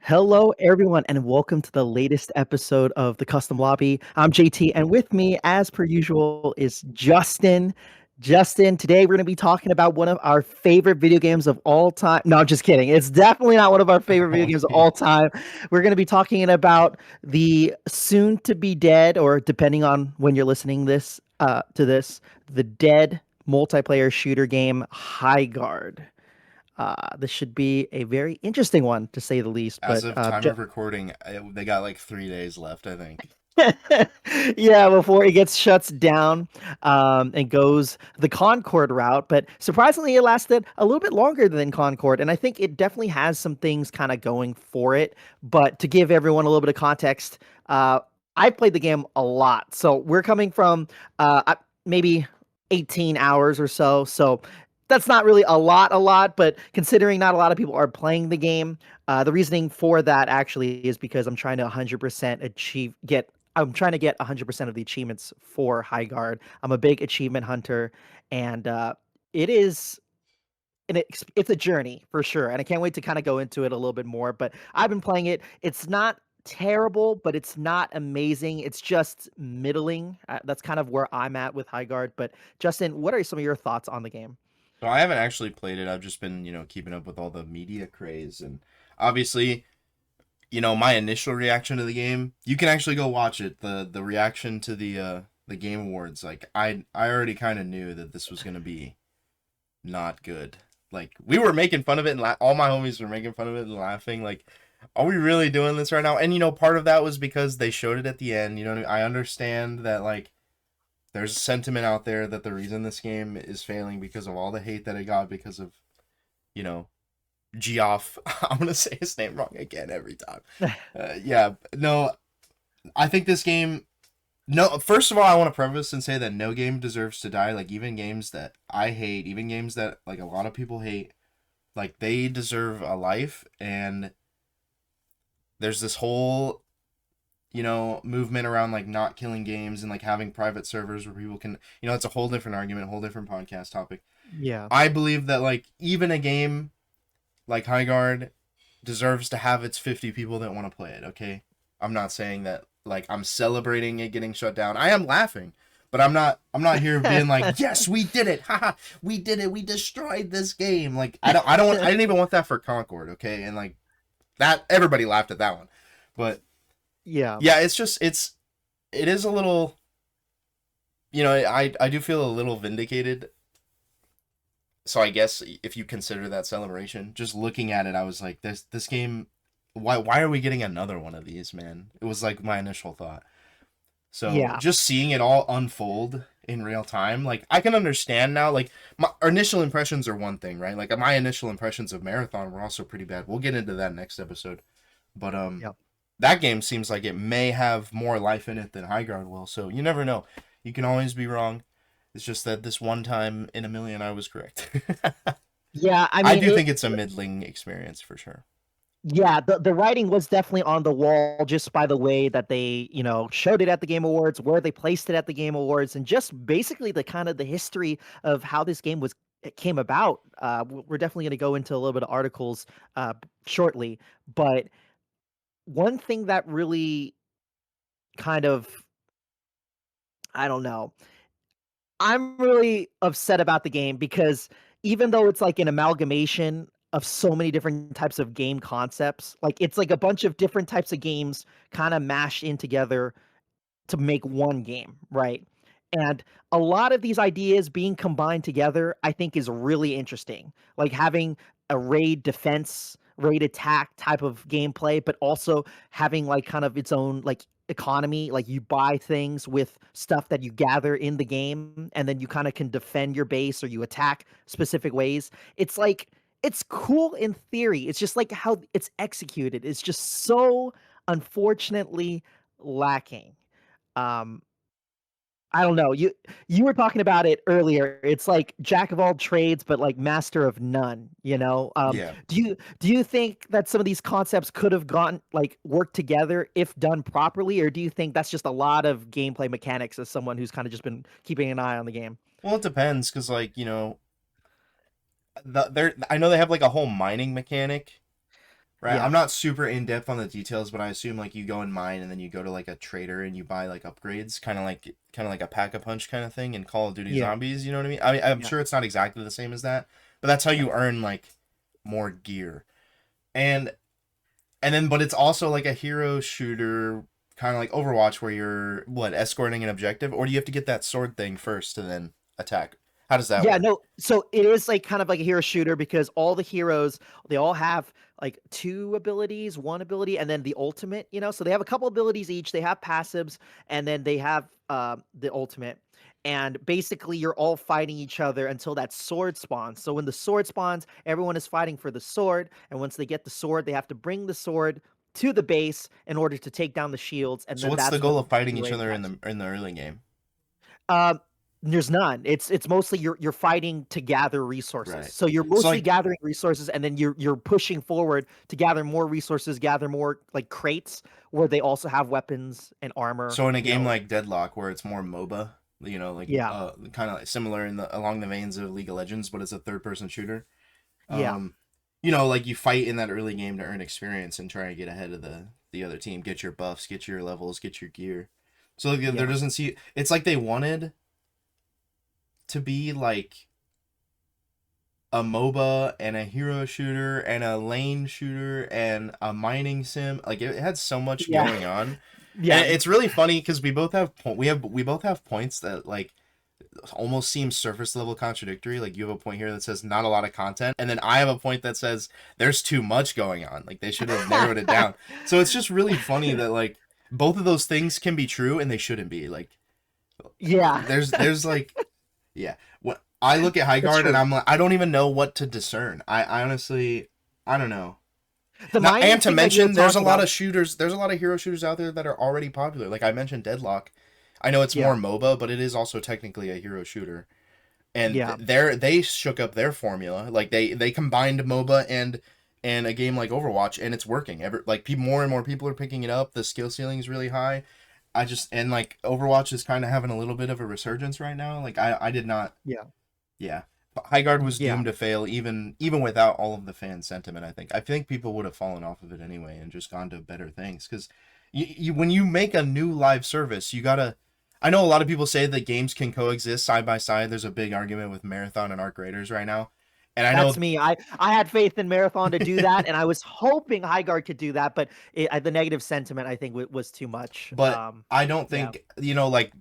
Hello, everyone, and welcome to the latest episode of the Custom Lobby. I'm JT, and with me, as per usual, is Justin. Justin, today we're going to be talking about one of our favorite video games of all time. No, I'm just kidding. It's definitely not one of our favorite video games of all time. We're going to be talking about the soon to be dead, or depending on when you're listening the dead multiplayer shooter game Highguard. This should be a very interesting one, to say the least. As But of time of recording, they got like 3 days left, I think. yeah, before it gets shuts down and goes the Concord route. But surprisingly, it lasted a little bit longer than Concord, and I think it definitely has some things kind of going for it. But to give everyone a little bit of context, I played the game a lot, so we're coming from maybe 18 hours or so. So that's not really a lot, but considering not a lot of people are playing the game, the reasoning for that actually is because I'm trying to get 100% of the achievements for Highguard. I'm a big achievement hunter, and it is it's a journey for sure. And I can't wait to kind of go into it a little bit more. But I've been playing it. It's not terrible, but it's not amazing. It's just middling. That's kind of where I'm at with Highguard. But Justin, what are some of your thoughts on the game? So I haven't actually played it. I've just been, keeping up with all the media craze, and obviously, my initial reaction to the game. You can actually go watch it. The reaction to the Game Awards. Like I already kind of knew that this was gonna be not good. Like we were making fun of it, and all my homies were making fun of it and laughing. Like, are we really doing this right now? And part of that was because they showed it at the end. I understand that like there's a sentiment out there that the reason this game is failing because of all the hate that it got because of, you know, Geoff. I'm gonna say his name wrong again every time. Yeah, no, I think this game. No, first of all, I want to preface and say that no game deserves to die. Like even games that I hate, even games that like a lot of people hate, like they deserve a life. And there's this whole movement around like not killing games and like having private servers where people can, it's a whole different argument, a whole different podcast topic. Yeah. I believe that like even a game like Highguard deserves to have its 50 people that want to play it, okay? I'm not saying that like I'm celebrating it getting shut down. I am laughing, but I'm not here being like, "Yes, we did it. Haha, we did it. We destroyed this game." Like I didn't even want that for Concord, okay? And like that everybody laughed at that one. But Yeah. yeah, it is a little, I do feel a little vindicated. So I guess if you consider that celebration, just looking at it, I was like, this game, why are we getting another one of these, man? It was like my initial thought. So Yeah. just seeing it all unfold in real time, like I can understand now. Like my initial impressions are one thing, right? Like my initial impressions of Marathon were also pretty bad. We'll get into that next episode. But Yeah. that game seems like it may have more life in it than Highguard will. So you never know. You can always be wrong. It's just that this one time in a million, I was correct. Yeah, I I mean do it think it's a middling experience for sure. yeah, the writing was definitely on the wall just by the way that they, showed it at the Game Awards, where they placed it at the Game Awards, and just basically the kind of the history of how this game was it came about. We're definitely going to go into a little bit of articles shortly, but one thing that really kind of I don't know. I'm really upset about the game because even though it's like an amalgamation of so many different types of game concepts, like it's like a bunch of different types of games kind of mashed in together to make one game, right? And a lot of these ideas being combined together, I think is really interesting. Like having a raid defense, raid attack type of gameplay, but also having like kind of its own like economy. Like you buy things with stuff that you gather in the game, and then you kind of can defend your base or you attack specific ways. It's like it's cool in theory. It's just like how it's executed. It's just so unfortunately lacking. Um, I don't know. You were talking about it earlier. It's like jack of all trades, but like master of none, you know? Yeah. Do you think that some of these concepts could have gone like worked together if done properly, or do you think that's just a lot of gameplay mechanics as someone who's kind of just been keeping an eye on the game? Well, it depends because I know they have like a whole mining mechanic, right? I'm Yeah. not super in depth on the details, but I assume like you go and mine, and then you go to like a trader and you buy like upgrades, kind of like a pack a punch kind of thing in Call of Duty Yeah. Zombies. You know what I mean? I mean, I'm Yeah. sure it's not exactly the same as that, but that's how Yeah. you earn like more gear. And then but it's also like a hero shooter, kind of like Overwatch, where you're what, escorting an objective, or do you have to get that sword thing first and then attack? How does that Yeah, work? no, so it is like kind of like a hero shooter because all the heroes, they all have like two abilities, one ability, and then the ultimate, so they have a couple abilities each. They have passives, and then they have the ultimate. And basically, you're all fighting each other until that sword spawns. So when the sword spawns, everyone is fighting for the sword. And once they get the sword, they have to bring the sword to the base in order to take down the shields. And So then what's the that's when goal the of fighting each melee other attacks. in the early game? Um, there's none. It's mostly you're fighting to gather resources. Right. So you're So mostly like gathering resources, and then you're pushing forward to gather more resources, gather more like crates where they also have weapons and armor. so in a game like Deadlock, where it's more MOBA, like Yeah, kind of similar in the along the veins of League of Legends, but it's a third person shooter. yeah, Um, like you fight in that early game to earn experience and try and get ahead of the other team, get your buffs, get your levels, get your gear. So like, there yeah, doesn't see it's like they wanted to be like a MOBA and a hero shooter and a lane shooter and a mining sim. Like it had so much yeah, going on, and yeah. it's really funny because we both have points that like almost seem surface level contradictory. Like you have a point here that says not a lot of content, and then I have a point that says there's too much going on. Like they should have narrowed it down. So it's just really funny that like both of those things can be true and they shouldn't be. Like Yeah, there's like yeah. What I look at that's Highguard and true. I'm like I don't even know what to discern. I honestly I don't know. The Now, mining and to thing that you were mention, there's a talking lot about. of shooters. There's a lot of hero shooters out there that are already popular. Like I mentioned, Deadlock. I know it's more Yeah, MOBA, but it is also technically a hero shooter. And yeah, they shook up their formula. Like they combined MOBA and a game like Overwatch, and it's working. More and more people are picking it up. The skill ceiling is really high. And like Overwatch is kind of having a little bit of a resurgence right now. Like I did not, yeah, yeah. But Highguard was yeah. doomed to fail even without all of the fan sentiment. I think people would have fallen off of it anyway and just gone to better things because when you make a new live service, you gotta. I know a lot of people say that games can coexist side by side. There's a big argument with Marathon and Arc Raiders right now, and I That's know, me. I had faith in Marathon to do that, and I was hoping Highguard could do that, but the negative sentiment I think was too much. but I don't Yeah, think like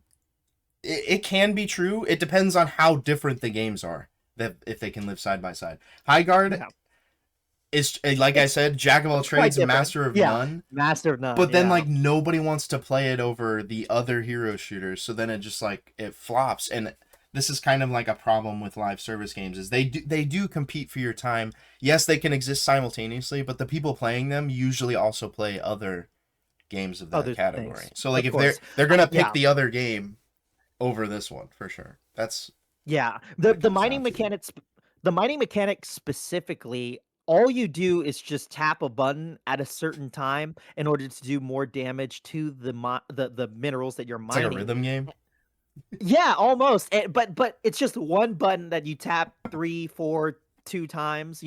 it can be true. It depends on how different the games are. That if they can live side by side. Highguard yeah. is like I It's said, jack of all it's quite trades, different. master of Yeah, none. Master of None. But then Yeah, like nobody wants to play it over the other hero shooters, so then it just like it flops. And this is kind of like a problem with live service games is they do compete for your time. Yes, they can exist simultaneously, but the people playing them usually also play other games of that other category. things, So like of if they're course. they're gonna pick Yeah, the other game over this one for sure. That's yeah. what The it the comes mining down to. mechanics, the mining mechanics specifically, all you do is just tap a button at a certain time in order to do more damage to the minerals that you're It's like a mining. rhythm game. Yeah, almost. But it's just one button that you tap 3, 4, 2 times,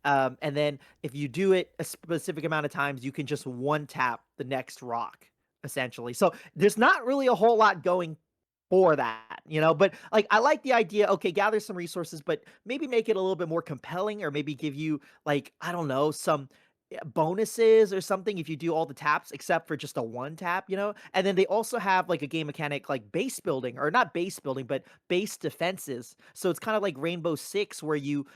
and then if you do it a specific amount of times, you can just one tap the next rock, essentially. So there's not really a whole lot going for that, but like I like the idea, okay, gather some resources, but maybe make it a little bit more compelling or maybe give you like, I don't know, some bonuses or something if you do all the taps except for just a one tap, and then they also have like a game mechanic like base building, or not base building but base defenses. So it's kind of like Rainbow Six where you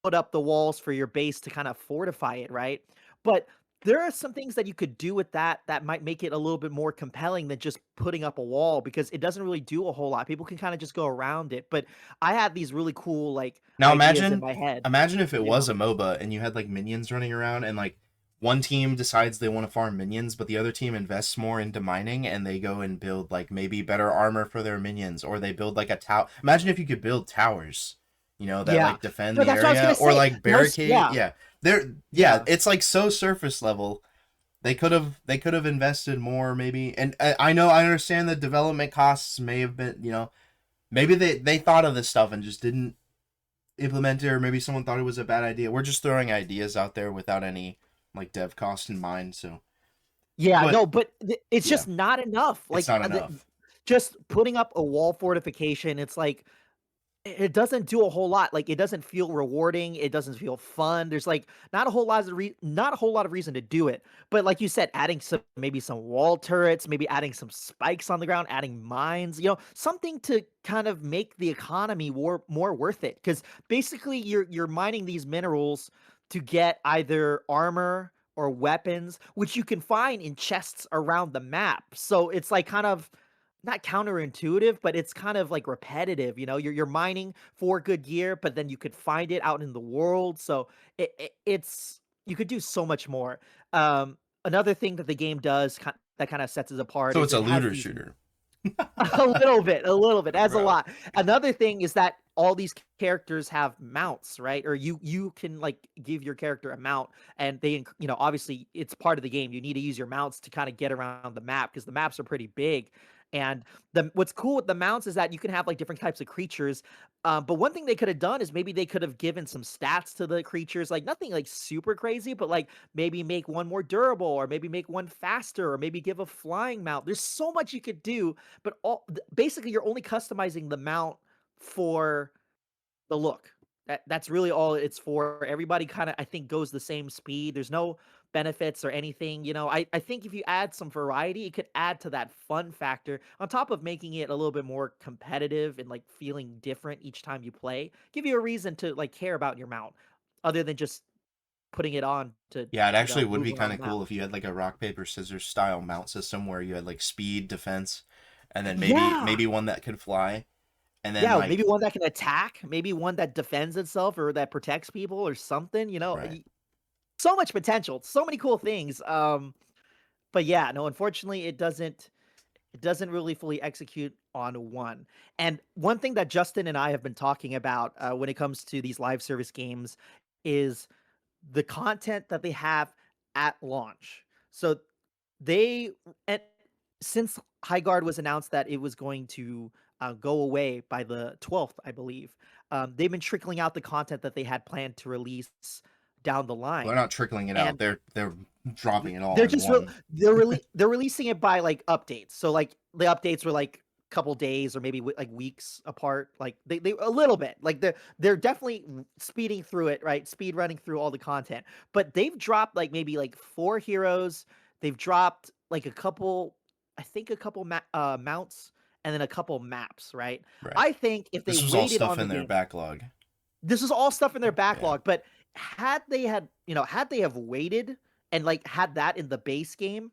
put up the walls for your base to kind of fortify it, right? But there are some things that you could do with that might make it a little bit more compelling than just putting up a wall, because it doesn't really do a whole lot. People can kind of just go around it. But I had these really cool like Now ideas in imagine my head. imagine if it Yeah. was a MOBA and you had like minions running around and like one team decides they want to farm minions, but the other team invests more into mining and they go and build like maybe better armor for their minions, or they build like a tower. Imagine if you could build towers, that Yeah. like defend No, the that's what I was area, gonna or say. like Most barricade. Yeah, Yeah. Yeah, yeah. it's like so surface level. They could have invested more maybe. And I understand that development costs may have been, maybe they thought of this stuff and just didn't implement it, or maybe someone thought it was a bad idea. We're just throwing ideas out there without any like dev cost in mind. So, Yeah, but no, but it's yeah, just not enough. it's Like not enough. just putting up a wall fortification, it's like it doesn't do a whole lot. Like, it doesn't feel rewarding, it doesn't feel fun. There's, like, not a whole lot of reason to do it. But like you said, adding maybe some wall turrets, maybe adding some spikes on the ground, adding mines, something to kind of make the economy more worth it. Because basically you're mining these minerals to get either armor or weapons, which you can find in chests around the map. So it's like kind of not counterintuitive, but it's kind of like repetitive. You're mining for good gear, but then you could find it out in the world. So it's you could do so much more. Another thing that the game does that kind of sets it apart So is it's a it has looter these shooter, a little bit, as a bro. lot. Another thing is that all these characters have mounts, right? Or you can like give your character a mount, and obviously it's part of the game. You need to use your mounts to kind of get around the map because the maps are pretty big. And what's cool with the mounts is that you can have like different types of creatures. But one thing they could have done is maybe they could have given some stats to the creatures, like nothing like super crazy, but like maybe make one more durable, or maybe make one faster, or maybe give a flying mount. There's so much you could do, but basically you're only customizing the mount for the look. That's really all it's for. Everybody kind of, I think, goes the same speed. There's no benefits or anything. I think if you add some variety, it could add to that fun factor on top of making it a little bit more competitive and like feeling different each time you play. Give you a reason to like care about your mount other than just putting it on to, Yeah, it actually would move be around kind the of map. cool if you had like a rock paper scissors style mount system where you had like speed, defense, and then maybe Yeah. maybe one that could fly, and then Yeah, maybe like one that can attack, maybe one that defends itself or that protects people or something, right. so much potential, so many cool things. But yeah, no, unfortunately it doesn't really fully execute on one. And one thing that Justin and I have been talking about when it comes to these live service games is the content that they have at launch. So they and since Highguard was announced that it was going to go away by the 12th, I believe, they've been trickling out the content that they had planned to release down the They're line. not trickling it out. And They're dropping it all they're in just one. they're releasing it by like updates. So like the updates were like couple days or maybe like weeks apart. Like they a little bit. Like they're definitely speeding through it, right? Speed running through all the content. But they've dropped like maybe like 4 heroes. They've dropped like I think a couple mounts, and then a couple maps, right? Right. I think if they This was all waited stuff on the in their game, backlog. this is all stuff in their Yeah. backlog, but had they have waited and like had that in the base game.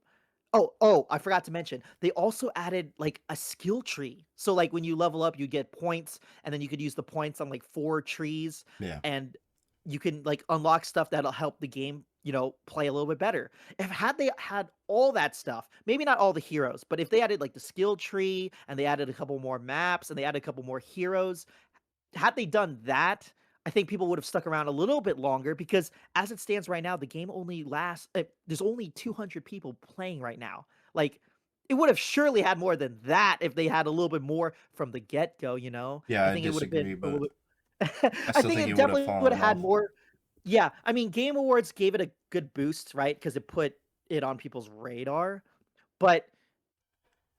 Oh, I forgot to mention, they also added like a skill tree. So like when you level up, you get points, and then you could use the points on like 4 trees, Yeah. and you can like unlock stuff that'll help the game, play a little bit better. If had they had all that stuff, maybe not all the heroes, but if they added like the skill tree and they added a couple more maps and they added a couple more heroes, had they done that, I think people would have stuck around a little bit longer because as it stands right now, the game only lasts. There's only 200 people playing right now. Like, it would have surely had more than that if they had a little bit more from the get go. Yeah, I I think it would have disagree, been a but little bit. I I still think think it it would have definitely would have fallen had off. more. Yeah, I mean, Game Awards gave it a good boost, right? Because it put it on people's radar. But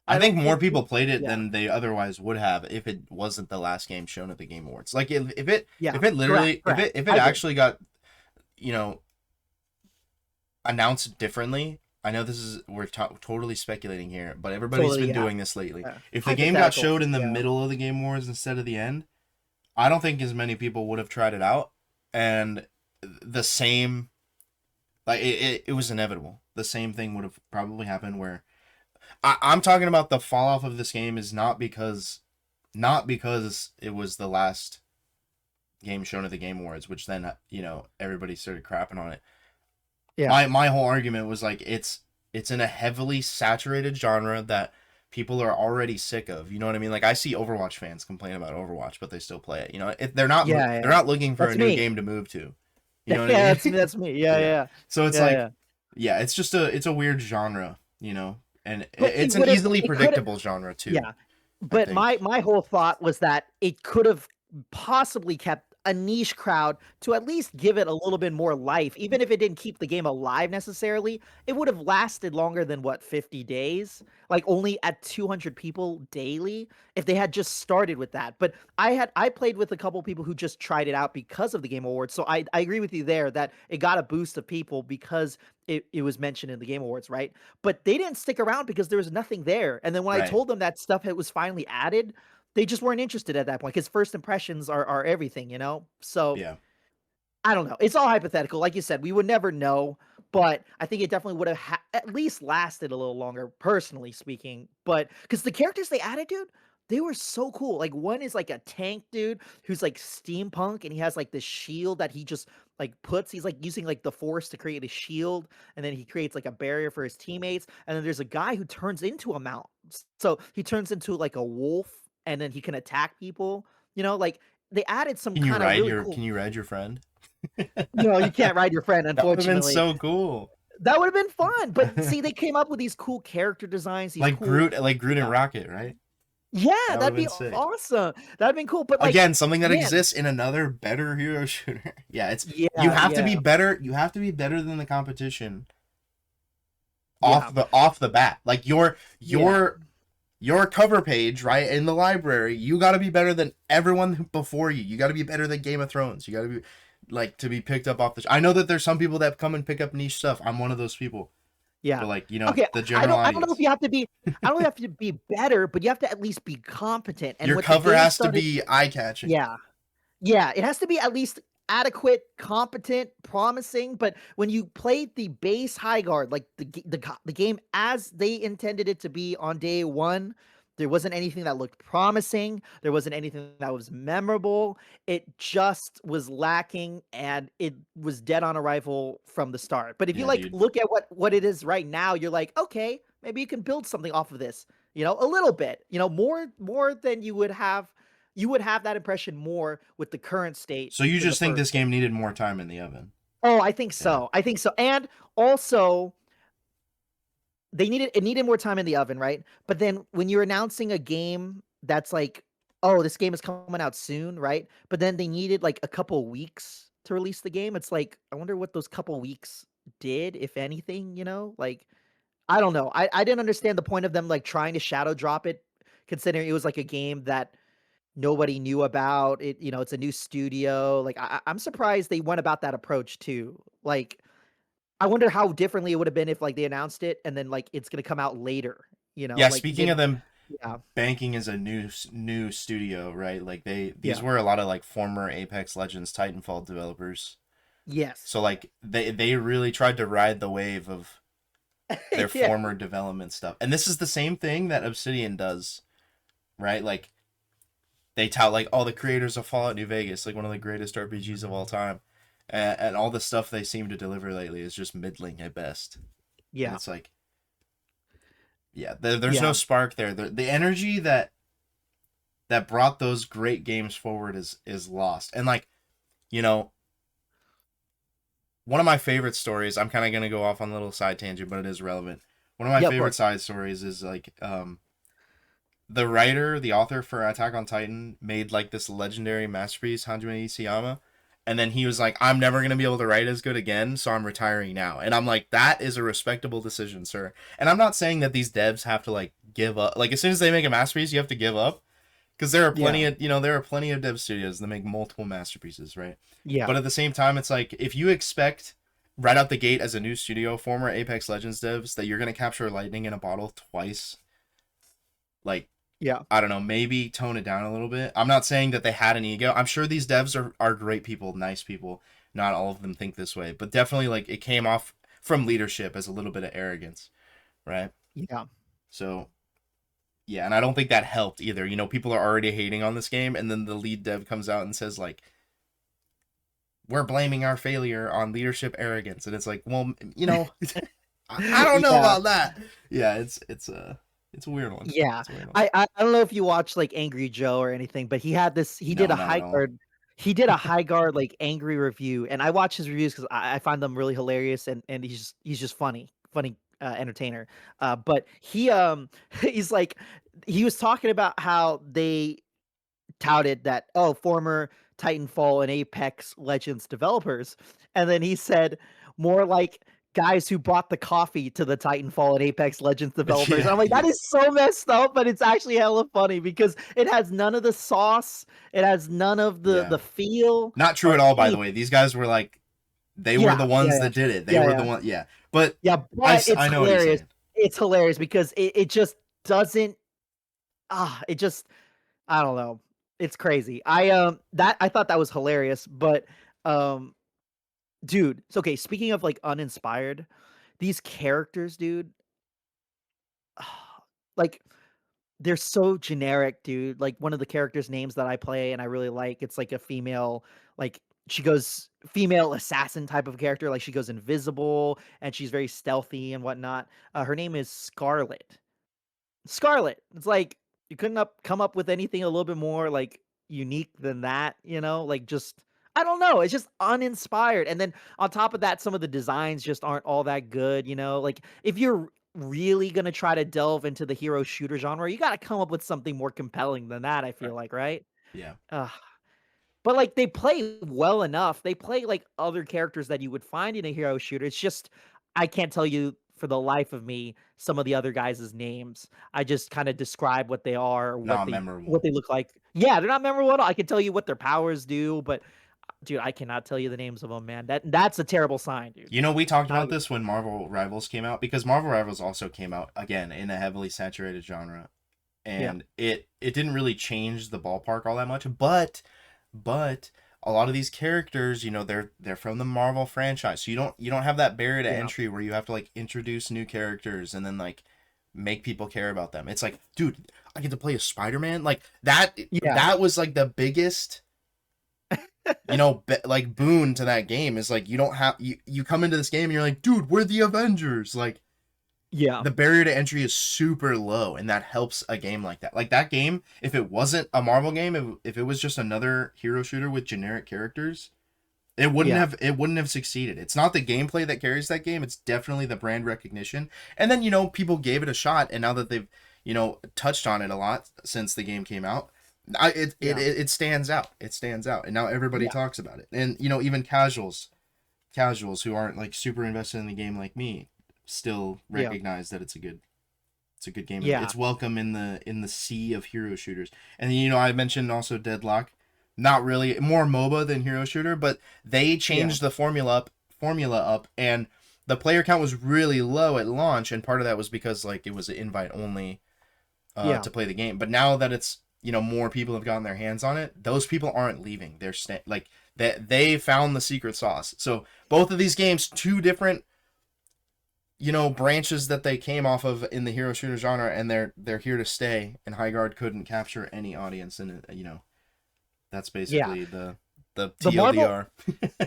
I I think don't more think. people played it Yeah, than they otherwise would have if it wasn't the last game shown at the Game Awards. Like if it yeah, if it correct, literally correct. if it I agree. actually got you know announced differently. I know this is we're totally speculating here, but everybody's Totally, been yeah. doing this lately. Yeah. If the game got Hypotheticals. showed in the Yeah. middle of the Game Awards instead of the end, I don't think as many people would have tried it out. And the same, like it was inevitable. The same thing would have probably happened. Where I'm talking about the fall off of this game is not because it was the last game shown at the Game Awards, which then everybody started crapping on it. Yeah. My whole argument was like it's in a heavily saturated genre that people are already sick of. You know what I mean? Like I see Overwatch fans complain about Overwatch, but they still play it. They're not Yeah, they're yeah. not looking for a That's new me. game to move to. You Yeah, know what I mean? that's me. Yeah, Yeah. yeah. So it's Yeah, like yeah. yeah, it's a weird genre, and But it's an easily it could have. predictable genre too, Yeah. I But think. my whole thought was that it could have possibly kept a niche crowd to at least give it a little bit more life. Even if it didn't keep the game alive necessarily, it would have lasted longer than what, 50 days? Like only at 200 people daily if they had just started with that. But I played with a couple people who just tried it out because of the Game Awards. So I agree with you there that it got a boost of people because it was mentioned in the Game Awards, right? But they didn't stick around because there was nothing there. And then when I Right. told them that stuff it was finally added, they just weren't interested at that point because first impressions are everything, you know? So Yeah. I don't know. It's all hypothetical. Like you said, we would never know, but I think it definitely would have at least lasted a little longer, personally speaking. But because the characters they added, dude, they were so cool. Like one is like a tank dude who's like steampunk and he has like this shield that he just like puts. He's like using like the force to create a shield and then he creates like a barrier for his teammates. And then there's a guy who turns into a mount. So he turns into like a wolf and then he can attack people. You know, like they added some kind of really cool. Can you ride your friend? No, you can't ride your friend, That would have been unfortunately. so cool. That would've been fun, but see, they came up with these cool character designs, these cool. Like Groot and Yeah. Rocket, right? Yeah, That would that'd have be been sick. awesome. That'd been cool, but, like, Again, something that man. exists in another better hero shooter. Yeah, it's you Yeah, have to be yeah, better. You have to be better than the competition yeah, off the bat. Like yeah, your cover page, right, in the library, you got to be better than everyone before you. You got to be better than Game of Thrones. You got to be like to be picked up off the I know that there's some people that come and pick up niche stuff. I'm one of those people. yeah. But like, Okay, the general I don't know if audience. you have to be I don't know if you have to be better, but you have to at least be competent, and Your what the cover game has to started. be eye-catching. Yeah. Yeah, it has to be at least adequate, competent, promising, but when you played the base Highguard, like the game as they intended it to be on day 1, there wasn't anything that looked promising, there wasn't anything that was memorable, it just was lacking, and it was dead on arrival from the start. But if you, Yeah, like, dude. look at what it is right now, you're like, "Okay, maybe you can build something off of this," a little bit, more than you would have that impression more with the current state So you than the just think first this state. game needed more time in the oven. Oh, I think Yeah. so. I think so. And also, it needed more time in the oven, right? But then when you're announcing a game that's like, oh, this game is coming out soon, right? But then they needed like a couple weeks to release the game. It's like, I wonder what those couple weeks did, if anything. Like, I don't know. I didn't understand the point of them like trying to shadow drop it, considering it was like a game that nobody knew about it. It's a new studio. Like I'm surprised they went about that approach too. Like I wonder how differently it would have been if like they announced it and then like it's gonna come out later. Yeah, Like speaking they. of them Yeah. banking as a new studio, right? Like these Yeah. were a lot of like former Apex Legends Titanfall developers. Yes. So like they really tried to ride the wave of their Yeah. former development stuff. And this is the same thing that Obsidian does, right? Like they tout like all the creators of Fallout New Vegas, like one of the greatest RPGs of all time. And all the stuff they seem to deliver lately is just middling at best. And Yeah. it's like, yeah, there's no Yeah. spark there. The energy that brought those great games forward is lost. And like, you know, one of my favorite stories, I'm kind of going to go off on a little side tangent, but it is relevant. One of my Yeah, of favorite course. side stories is like the author for Attack on Titan made like this legendary masterpiece, Hajime Isayama, and then he was like, I'm never going to be able to write as good again, so I'm retiring now. And I'm like, that is a respectable decision, sir. And I'm not saying that these devs have to like give up. Like as soon as they make a masterpiece, you have to give up. Because there are Yeah. there are plenty of dev studios that make multiple masterpieces, right? Yeah. But at the same time, it's like if you expect right out the gate as a new studio, former Apex Legends devs, that you're gonna capture lightning in a bottle twice, like Yeah. I don't know, maybe tone it down a little bit. I'm not saying that they had an ego. I'm sure these devs are great people, nice people. Not all of them think this way, but definitely like it came off from leadership as a little bit of arrogance, right? Yeah. So yeah, and I don't think that helped either. People are already hating on this game, and then the lead dev comes out and says like, "We're blaming our failure on leadership arrogance," and it's like, well, I don't know Yeah. about that. Yeah, it's a weird one. Yeah. It's a weird one. I don't know if you watch like Angry Joe or anything, but he did No, a not at high all. guard. He did a high guard like angry review, and I watch his reviews because I find them really hilarious, and he's just funny entertainer. But he's like he was talking about how they touted that, oh, former Titanfall and Apex Legends developers. And then he said more like guys who brought the coffee to the Titanfall and Apex Legends developers. And Yeah, I'm like, that yeah, is so messed up, but it's actually hella funny because it has none of the sauce, it has none of yeah. the feel Not true or at all, by the way. anything. These guys were like, they were the Yeah, yeah, ones yeah. that did it. They Yeah, were the yeah. one, yeah. But Yeah, but it's I know what he's hilarious. saying. It's hilarious because it just doesn't it just I don't know. It's crazy. I thought that was hilarious, but um dude, so okay, speaking of like uninspired, these characters, dude, like they're so generic, dude. Like one of the characters' names that I play and I really like, it's like a female, like she goes female assassin type of character. Like she goes invisible and she's very stealthy and whatnot. Her name is Scarlet. Scarlet. It's like you couldn't come up with anything a little bit more like unique than that, you know? Like just I don't know, it's just uninspired. And then on top of that, some of the designs just aren't all that good, you know? Like if you're really going to try to delve into the hero shooter genre, you got to come up with something more compelling than that, I Right. feel like, right? Yeah. Ugh. But, like, they play well enough. They play like other characters that you would find in a hero shooter. It's just I can't tell you for the life of me some of the other guys' names. I just kinda describe what they are or Not memorable. what they look like. Yeah, they're not memorable at all. I can tell you what their powers do, but, dude, I cannot tell you the names of them, man. That's a terrible sign, dude. You know, we talked I about this when Marvel Rivals came out because Marvel Rivals also came out again in a heavily saturated genre, Yeah, and it didn't really change the ballpark all that much. But a lot of these characters, you know, they're from the Marvel franchise, so you don't have that barrier to yeah, entry where you have to like introduce new characters and then like make people care about them. It's like, dude, I get to play a Spider-Man like that. yeah, That was like the biggest, you know, like boon to that game is like you don't have you come into this game and you're like, dude, we're the Avengers. Like yeah, the barrier to entry is super low, and that helps a game like that. Like that game, if it wasn't a Marvel game, if it was just another hero shooter with generic characters, yeah, it wouldn't have succeeded. It's not the gameplay that carries that game. It's definitely the brand recognition. And then, you know, people gave it a shot, and now that they've, you know, touched on it a lot since the game came out, yeah, it stands out. It stands out, and now everybody yeah, talks about it. And you know, even casuals who aren't like super invested in the game like me still yeah, recognize that it's a good game. yeah, It's welcome in the sea of hero shooters. And you know, I mentioned also Deadlock, not really more MOBA than hero shooter, but they yeah, changed the formula up, and the player count was really low at launch, and part of that was because like it was invite only yeah, to play the game. But now that it's, you know, more people have gotten their hands on it, those people aren't leaving. They're like that they found the secret sauce. So both of these games, two different, you know, branches that they came off of in the hero shooter genre, and they're here to stay. And Highguard couldn't capture any audience, and you know that's yeah. basically the The Marvel TLDR.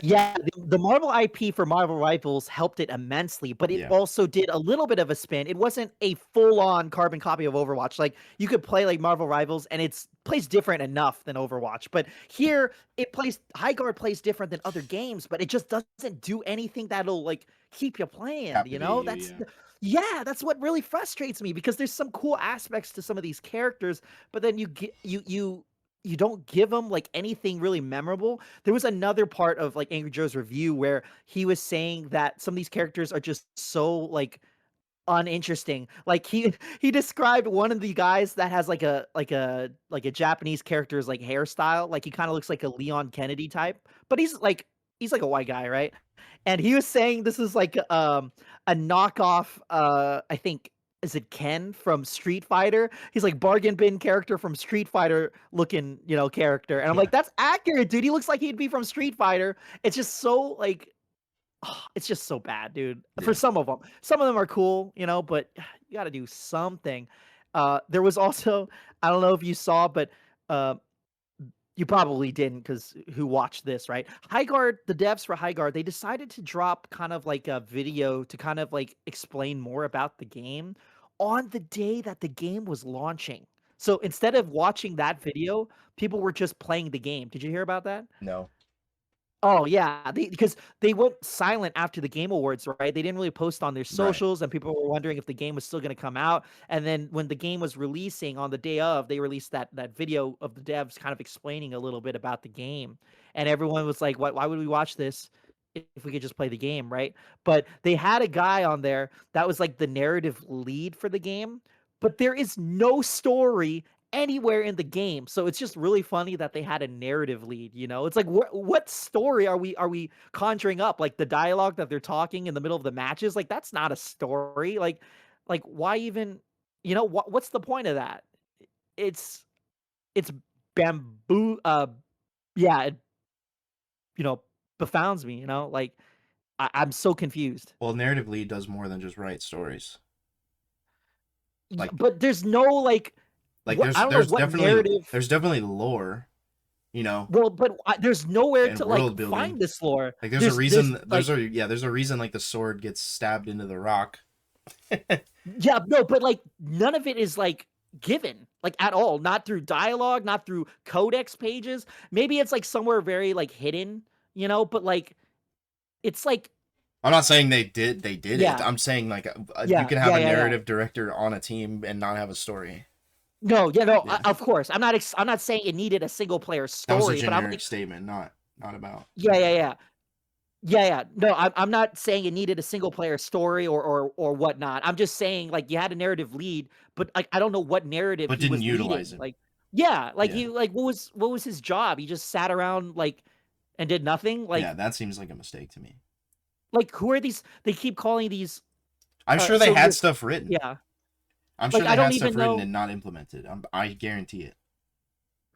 Yeah, the Marvel IP for Marvel Rivals helped it immensely, but it Yeah, also did a little bit of a spin. It wasn't a full-on carbon copy of Overwatch. Like, you could play, like, Marvel Rivals, and it's plays different enough than Overwatch, but here, it plays Highguard plays different than other games, but it just doesn't do anything that'll, like, keep you playing, you captivate know? you. Yeah, Yeah, that's what really frustrates me because there's some cool aspects to some of these characters, but then you don't give them, like, anything really memorable. There was another part of, like, Angry Joe's review where he was saying that some of these characters are just so, like, uninteresting. Like, he described one of the guys that has, like a Japanese character's, like, hairstyle, like, he kinda looks like a Leon Kennedy type, but he's like a white guy, right? And he was saying this is like, a knockoff, I think is it Ken from Street Fighter? He's like bargain bin character from Street Fighter looking, you know, character, and I'm yeah, like, "That's accurate, dude, he looks like he'd be from Street Fighter." It's just so, like, it's just so bad, dude, for yeah. some of them. Some of them are cool, you know, but you gotta do something. There was also I don't know if you saw, but, uh you probably didn't, because who watched this, right? Highguard, the devs for Highguard, they decided to drop kind of like a video to kind of like explain more about the game on the day that the game was launching. So instead of watching that video, people were just playing the game. Did you hear about that? No. Oh yeah, because they went silent after the Game Awards, right? They didn't really post on their Right. socials, and people were wondering if the game was still going to come out. And then when the game was releasing on the day of, they released that video of the devs kind of explaining a little bit about the game, and everyone was like, "What? Why would we watch this if we could just play the game, right?" But they had a guy on there that was like the narrative lead for the game, but there is no story anywhere in the game. So it's just really funny that they had a narrative lead, you know? It's like what story are we conjuring up? Like the dialogue that they're talking in the middle of the matches, like that's not a story. Like why even, what's the point of that? It's it's bamboo yeah, it you know befounds me, like I'm so confused. Well, narrative lead does more than just write stories. Like But there's no like what I don't know there's what definitely narrative. there's definitely lore, you know, Well, but there's nowhere and to like world building. find this lore. Like there's a There's reason like there's a reason like the sword gets stabbed into the rock. yeah, no, but like none of it is like given like at all, not through dialogue, not through codex pages. Maybe it's like somewhere very like hidden, but like it's like I'm not saying they did it. yeah, I'm saying like you yeah, can have yeah, a yeah, yeah. narrative director on a team and not have a story. No, yeah, no, Yeah. of course. I'm not saying it needed a single player That was a story, but I'm generic like statement, not about. yeah, yeah, yeah. Yeah, yeah. No, I'm not saying it needed a single player story or whatnot. I'm just saying like you had a narrative lead, but like I don't know what narrative But he didn't was utilize leading. it. Like, yeah, like Yeah. he like what was his job? He just sat around like and did nothing. Yeah, that seems like a mistake to me. Like who are these? They keep calling these. I'm sure they So had you're stuff written. yeah. I'm Like sure I they don't had even stuff written know. and not implemented. I guarantee it.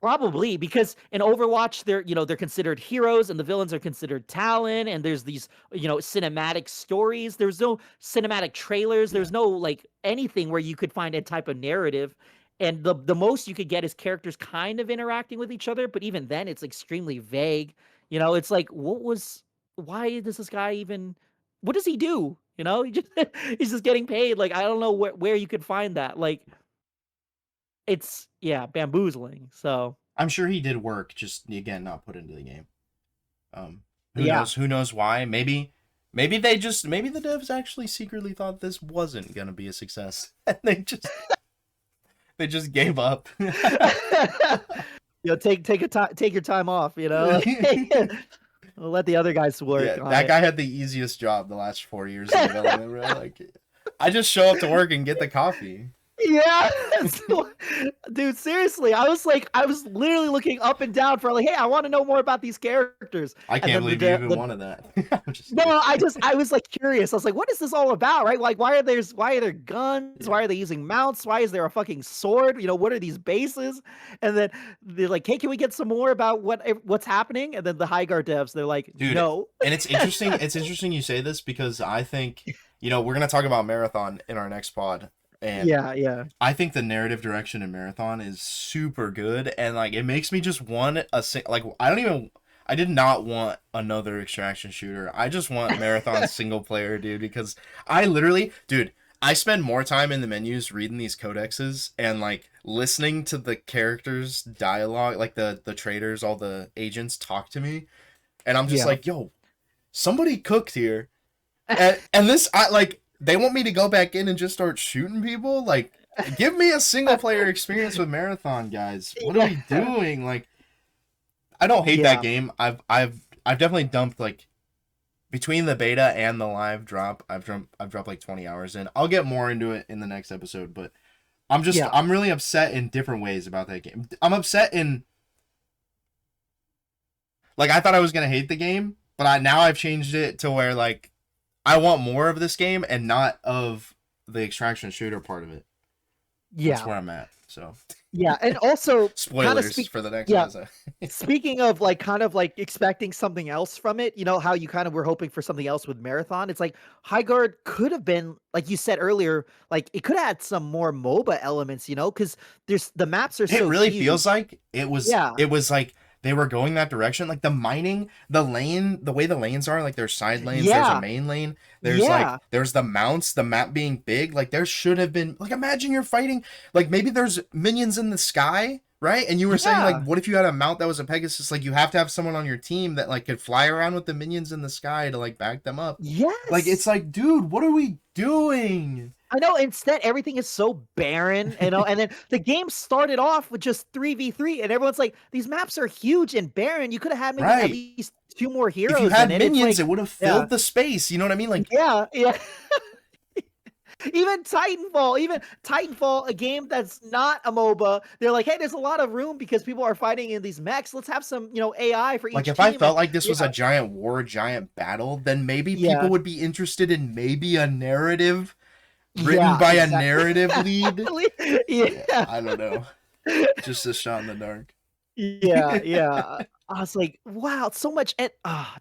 Probably because in Overwatch they're considered heroes and the villains are considered talent and there's these cinematic stories. There's no cinematic trailers. Yeah. There's no like anything where you could find a type of narrative. And the most you could get is characters kind of interacting with each other, but even then it's extremely vague. It's like why does this guy even what does he do? He's just getting paid. Like I don't know where you could find that. Like it's yeah, bamboozling. So I'm sure he did work, just again not put into the game. Who yeah. knows? Who knows why? Maybe maybe the devs actually secretly thought this wasn't gonna be a success, and they just gave up. Take your time off. We'll let the other guys work Yeah, on that it. guy had the easiest job the last 4 years of development, bro. Like, I just show up to work and get the coffee. Yeah, dude. Seriously, I was literally looking up and down for like, hey, I want to know more about these characters. I And can't then believe you even wanted that. I'm just no, kidding. I was like curious. I was like, what is this all about, right? Like, why are there guns? Yeah. Why are they using mounts? Why is there a fucking sword? What are these bases? And then they're like, hey, can we get some more about what's happening? And then the Highguard devs, they're like, Dude, no. and it's interesting. It's interesting you say this because I think we're gonna talk about Marathon in our next pod, and Yeah, yeah. I think the narrative direction in Marathon is super good, and like it makes me just want like I did not want another extraction shooter. I just want Marathon single player, dude, because dude, I spend more time in the menus reading these codexes and like listening to the characters' dialogue, like the traders, all the agents talk to me, and I'm just Yeah. like, yo, somebody cooked here, and this I like they want me to go back in and just start shooting people. Like, give me a single player experience with Marathon, guys. What are Yeah. we doing? Like, I don't hate that Yeah. game. I've definitely dumped like between the beta and the live drop. I've dropped like 20 hours in. I'll get more into it in the next episode, but Yeah. I'm really upset in different ways about that game. I'm upset in like I thought I was gonna hate the game, but now I've changed it to where like I want more of this game and not of the extraction shooter part of it. That's Yeah. where I'm at. So Yeah. And also kind of spoilers for the next yeah, episode. speaking of like kind of like expecting something else from it, how you kind of were hoping for something else with Marathon. It's like Highguard could have been, like you said earlier, like it could have had some more MOBA elements, because there's the maps are It so really huge. feels like it was Yeah. like they were going that direction. Like the mining, the lane, the way the lanes are, like there's side lanes, there's a Yeah. main lane, Yeah. there's the mounts, the map being big. Like there should have been like imagine you're fighting like maybe there's minions in the sky, right? And you were saying like, Yeah. what if you had a mount that was a Pegasus? Like, you have to have someone on your team that like could fly around with the minions in the sky to like back them up. Like, it's Yes. like, dude, what are we doing? I know, instead everything is so barren, and then the game started off with just 3v3, and everyone's like, "These maps are huge and barren, you coulda had maybe at Right. least 2 more If you heroes in had it." It's minions, like, it would have yeah. filled the space. You know what I mean? Like, Yeah, yeah. Even Titanfall, a game that's not a MOBA, they're like, "Hey, there's a lot of room because people are fighting in these mechs. Let's have some, AI for like each if I team," and felt like this yeah, was a giant war, giant battle, then maybe people yeah, would be interested in maybe a narrative written yeah, by a exactly. narrative lead. Yeah, Yeah. I don't know. Just a shot in the dark. Yeah, yeah. I was like, "Wow, so much," and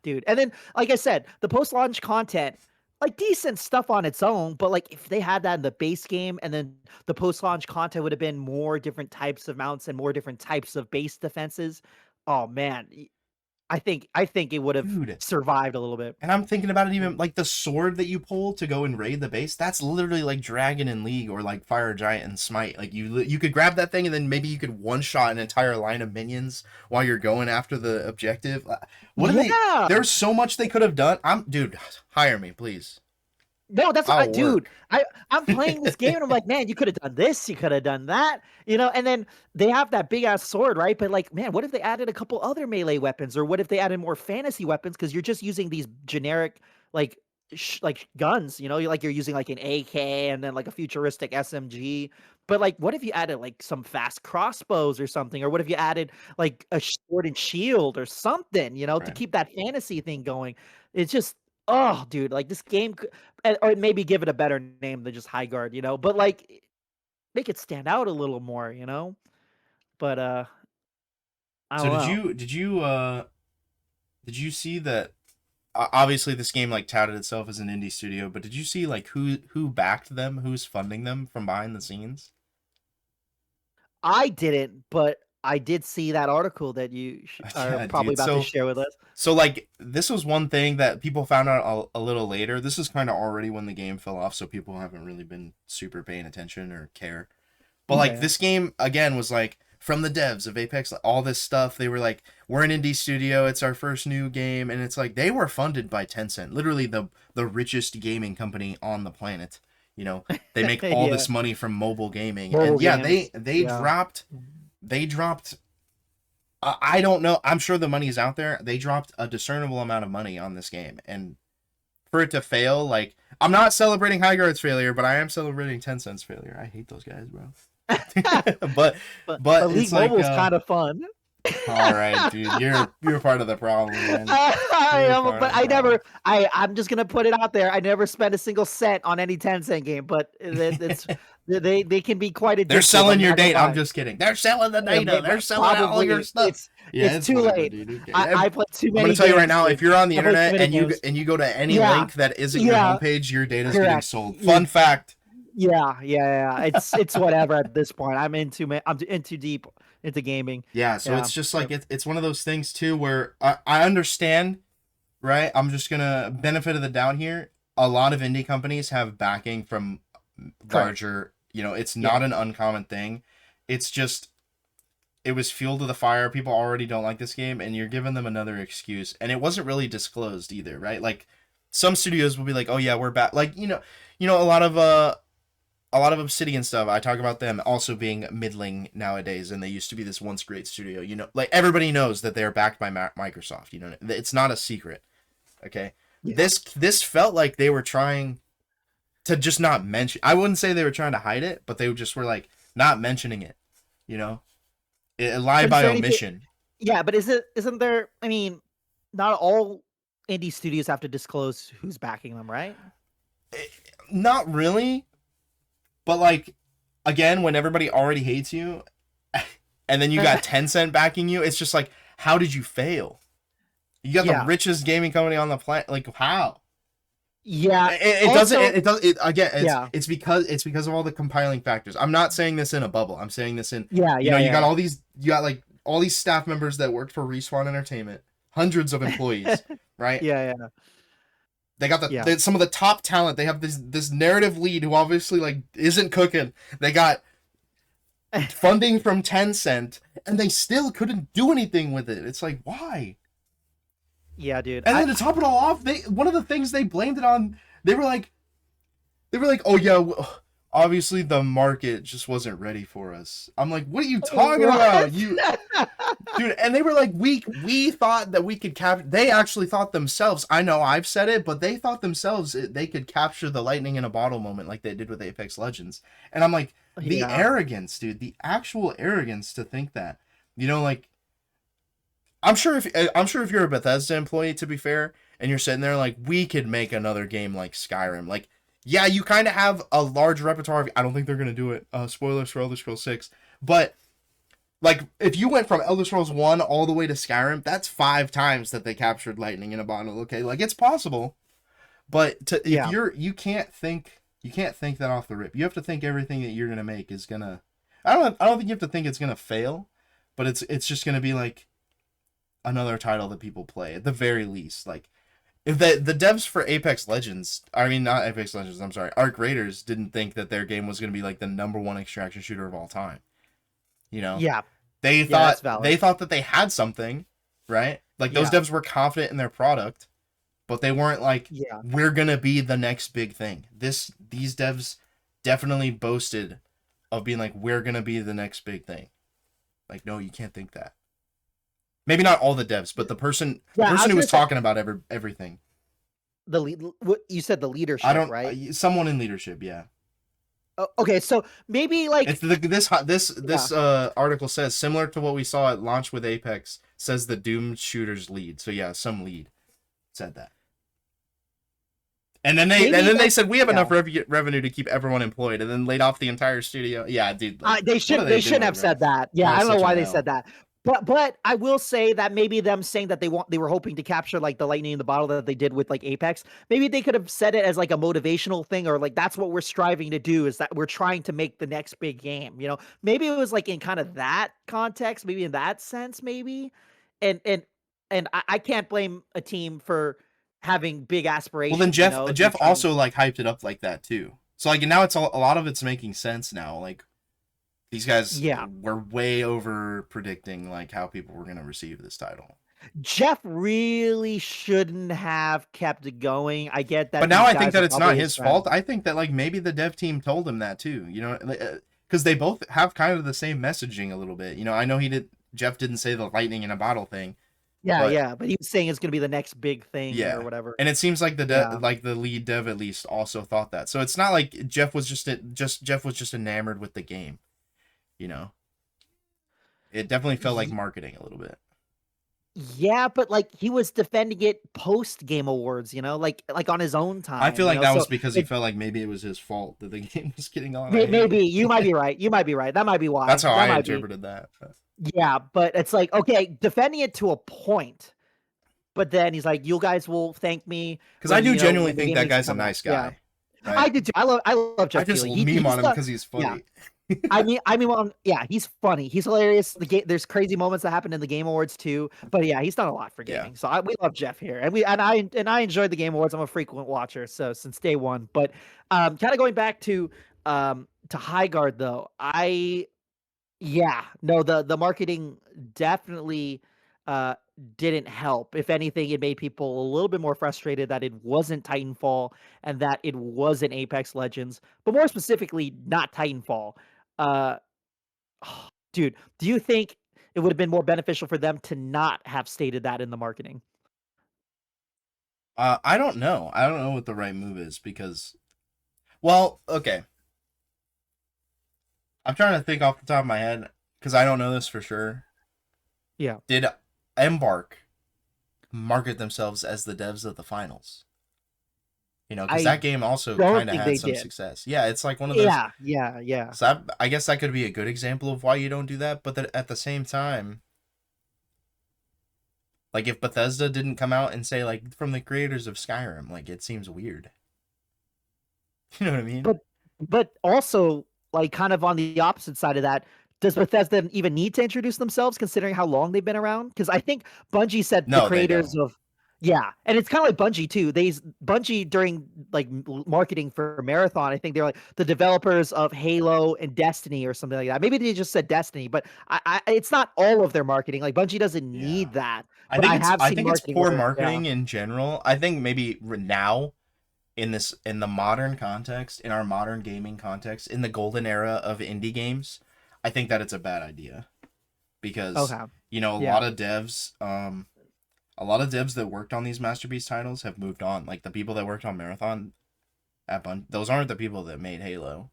dude, and then, like I said, the post-launch content, like, decent stuff on its own, but, like, if they had that in the base game, and then the post-launch content would have been more different types of mounts and more different types of base defenses, oh, man, I think it would have Dude. survived a little bit. And I'm thinking about it, even like the sword that you pull to go and raid the base. That's literally like Dragon in League or like Fire Giant and Smite. Like you could grab that thing and then maybe you could one shot an entire line of minions while you're going after the objective. What are they? Yeah! There's so much they could have done. Dude, hire me, please. No, that's what I'll dude, work. I'm playing this game and I'm like, "Man, you coulda done this, you coulda done that," and then they have that big ass sword, right? But like, man, what if they added a couple other melee weapons, or what if they added more fantasy weapons? Because 'Cause you're just using these generic, like, like, guns, like, you're using, like, an AK and then, like, a futuristic SMG, but, like, what if you added, like, some fast crossbows or something? Or what if you added, like, a sword and shield or something, to Right. keep that fantasy thing going? It's just, oh, dude, like, this game or maybe give it a better name than just Highguard, but, like, make it stand out a little more, But, I So don't know. did you see that obviously this game like touted itself as an indie studio, but did you see like who backed them, who's funding them from behind the scenes? I didn't, but I did see that article that you are Yeah, probably dude. about to So share with us. like this was one thing that people found out a little later. This is kind of already when the game fell off, so people haven't really been super paying attention or care. But Yeah, like yeah. this game again was like from the devs of Apex, like, all this stuff. They were like, "We're an indie studio. It's our first new game," and it's like they were funded by Tencent, literally the richest gaming company on the planet. You know, they make all Yeah. this money from mobile gaming, Mobile and yeah, games. Yeah. they dropped. I don't know. I'm sure the money is out there. They dropped a discernible amount of money on this game, and for it to fail, like I'm not celebrating Highguard's failure, but I am celebrating Tencent's failure. I hate those guys, bro. but But it's League like Mobile is kinda fun. all right, dude, you're part of the problem, man. I You're am, part of but the problem. I'm just gonna put it out there, I never spent a single cent on any Tencent game, but it's they can be quite They're addictive, selling I'm your not gonna data. I'm lie. just kidding. They're selling the data. They're selling out all your Probably stuff. Yeah, it's it's too whatever, late. dude. Okay. I play too I'm gonna many tell you right games, now. dude. If you're on the I play too internet many games. and you go to any Yeah. link that isn't your Yeah. homepage, your data's getting Correct. sold. Fun fact. Yeah, yeah, yeah. It's whatever at this point. I'm in too deep into gaming. Yeah, so Yeah. it's just Yep. like it's one of those things too where I understand, right? I'm just gonna benefit of the doubt here. A lot of indie companies have backing from Correct. larger, it's not Yeah. an uncommon thing. It's just it was fuel to the fire. People already don't like this game, and you're giving them another excuse. And it wasn't really disclosed either, right? Like some studios will be like, "Oh yeah, we're back." Like a lot of Obsidian stuff. I talk about them also being middling nowadays, and they used to be this once great studio. Like everybody knows that they're backed by Microsoft. It's not a secret. Okay, Yeah. this felt like they were trying to just not mention. I wouldn't say they were trying to hide it, but they just were like not mentioning it. You know, lie But is by there anything omission. Yeah, but isn't there, I mean, not all indie studios have to disclose who's backing them, right? Not really, but like again, when everybody already hates you, and then you got Tencent backing you, it's just like, how did you fail? You got the Yeah. richest gaming company on the planet. Like how? Yeah. It doesn't. Also, It does. It again. yeah. It's because of all the compiling factors. I'm not saying this in a bubble. I'm saying this in. Yeah, yeah, You got yeah. all these. You got like all these staff members that worked for Respawn Entertainment. Hundreds of employees, right? Yeah, yeah. They got Yeah. some of the top talent. They have this narrative lead who obviously like isn't cooking. They got funding from Tencent, and they still couldn't do anything with it. It's like, why? Yeah, dude. And then to top it all off, one of the things they blamed it on, they were like, oh yeah, obviously the market just wasn't ready for us. I'm like, what are you talking about, you dude? And they were like, we thought that we could capture. They actually thought themselves. I know I've said it, but they thought themselves they could capture the lightning in a bottle moment like they did with Apex Legends. And I'm like, the arrogance, dude, the actual arrogance to think that, like. I'm sure if you're a Bethesda employee, to be fair, and you're sitting there like, we could make another game like Skyrim. Like, yeah, you kind of have a large repertoire. I don't think they're gonna do it. Spoilers for Elder Scrolls 6, but like, if you went from Elder Scrolls 1 all the way to Skyrim, that's 5 times that they captured lightning in a bottle. Okay, like, it's possible, but if you can't think that off the rip. You have to think everything that you're gonna make is gonna. I don't think you have to think it's gonna fail, but it's just gonna be like another title that people play at the very least. Like, if the devs for Apex Legends, I mean not Apex Legends, I'm sorry, Arc Raiders didn't think that their game was going to be like the #1 extraction shooter of all time. Yeah. They thought that they had something, right? Like, those devs were confident in their product, but they weren't like, we're going to be the next big thing. These devs definitely boasted of being like, we're going to be the next big thing. Like, no, you can't think that. Maybe not all the devs, but the person who was talking about everything. You said the leadership, right? Someone in leadership, yeah. Okay, so maybe like it's this article says, similar to what we saw at launch with Apex, says the Doom shooters lead. So yeah, some lead said that. And then they said, we have enough revenue to keep everyone employed, and then laid off the entire studio. Yeah, dude. Like, they shouldn't have said that. Yeah, I don't know why they said that. But I will say that maybe them saying that they were hoping to capture like the lightning in the bottle that they did with like Apex, maybe they could have said it as like a motivational thing, or like, that's what we're striving to do, is that we're trying to make the next big game. Maybe it was like in kind of that context, maybe in that sense, maybe. And I can't blame a team for having big aspirations. Well, then Jeff also like hyped it up like that too. So like, now it's a lot of it's making sense now. Like, these guys were way over predicting like how people were going to receive this title. Jeff really shouldn't have kept it going. I get that. But now I think that it's not his fault. I think that like maybe the dev team told him that too, because they both have kind of the same messaging a little bit. I know Jeff didn't say the lightning in a bottle thing. Yeah, but he was saying it's going to be the next big thing or whatever. And it seems like the lead dev at least also thought that. So it's not like Jeff was just enamored with the game. It definitely felt like marketing a little bit. Yeah, but like, he was defending it post Game Awards, like on his own time. I feel like that was because he felt like maybe it was his fault that the game was getting on. Maybe you might be right. That might be why. That's how I interpreted that. Yeah, but it's like, okay, defending it to a point, but then he's like, "You guys will thank me," because I do genuinely think that guy's a nice guy. Yeah. Right? I do too. I love Jeff. I just meme on him because he's funny. Yeah. I mean, he's funny. He's hilarious. There's crazy moments that happen in the Game Awards too. But yeah, he's done a lot for gaming. So we love Jeff here, and I enjoyed the Game Awards. I'm a frequent watcher, so since day one. But kind of going back to Highguard though, the marketing definitely didn't help. If anything, it made people a little bit more frustrated that it wasn't Titanfall and that it wasn't Apex Legends, but more specifically, not Titanfall. Dude, do you think it would have been more beneficial for them to not have stated that in the marketing? I don't know. I don't know what the right move is because, well, okay. I'm trying to think off the top of my head because I don't know this for sure. Yeah. Did Embark market themselves as the devs of the finals? Because that game also kind of had some success. Yeah, it's like one of those. Yeah. So I guess that could be a good example of why you don't do that. But at the same time, like, if Bethesda didn't come out and say like, from the creators of Skyrim, like, it seems weird. You know what I mean? But also, like, kind of on the opposite side of that, does Bethesda even need to introduce themselves considering how long they've been around? Because I think Bungie said the creators of. Yeah, and it's kind of like Bungie too. Bungie during like marketing for Marathon, I think they're like the developers of Halo and Destiny or something like that. Maybe they just said Destiny, but it's not all of their marketing. Like Bungie doesn't Yeah. need that, but I have I seen think it's marketing poor where yeah, marketing in general. I think maybe now in the modern context, in our modern gaming context, in the golden era of indie games, I think that it's a bad idea because okay, a yeah, lot of devs a lot of devs that worked on these masterpiece titles have moved on. Like the people that worked on Marathon those aren't the people that made Halo,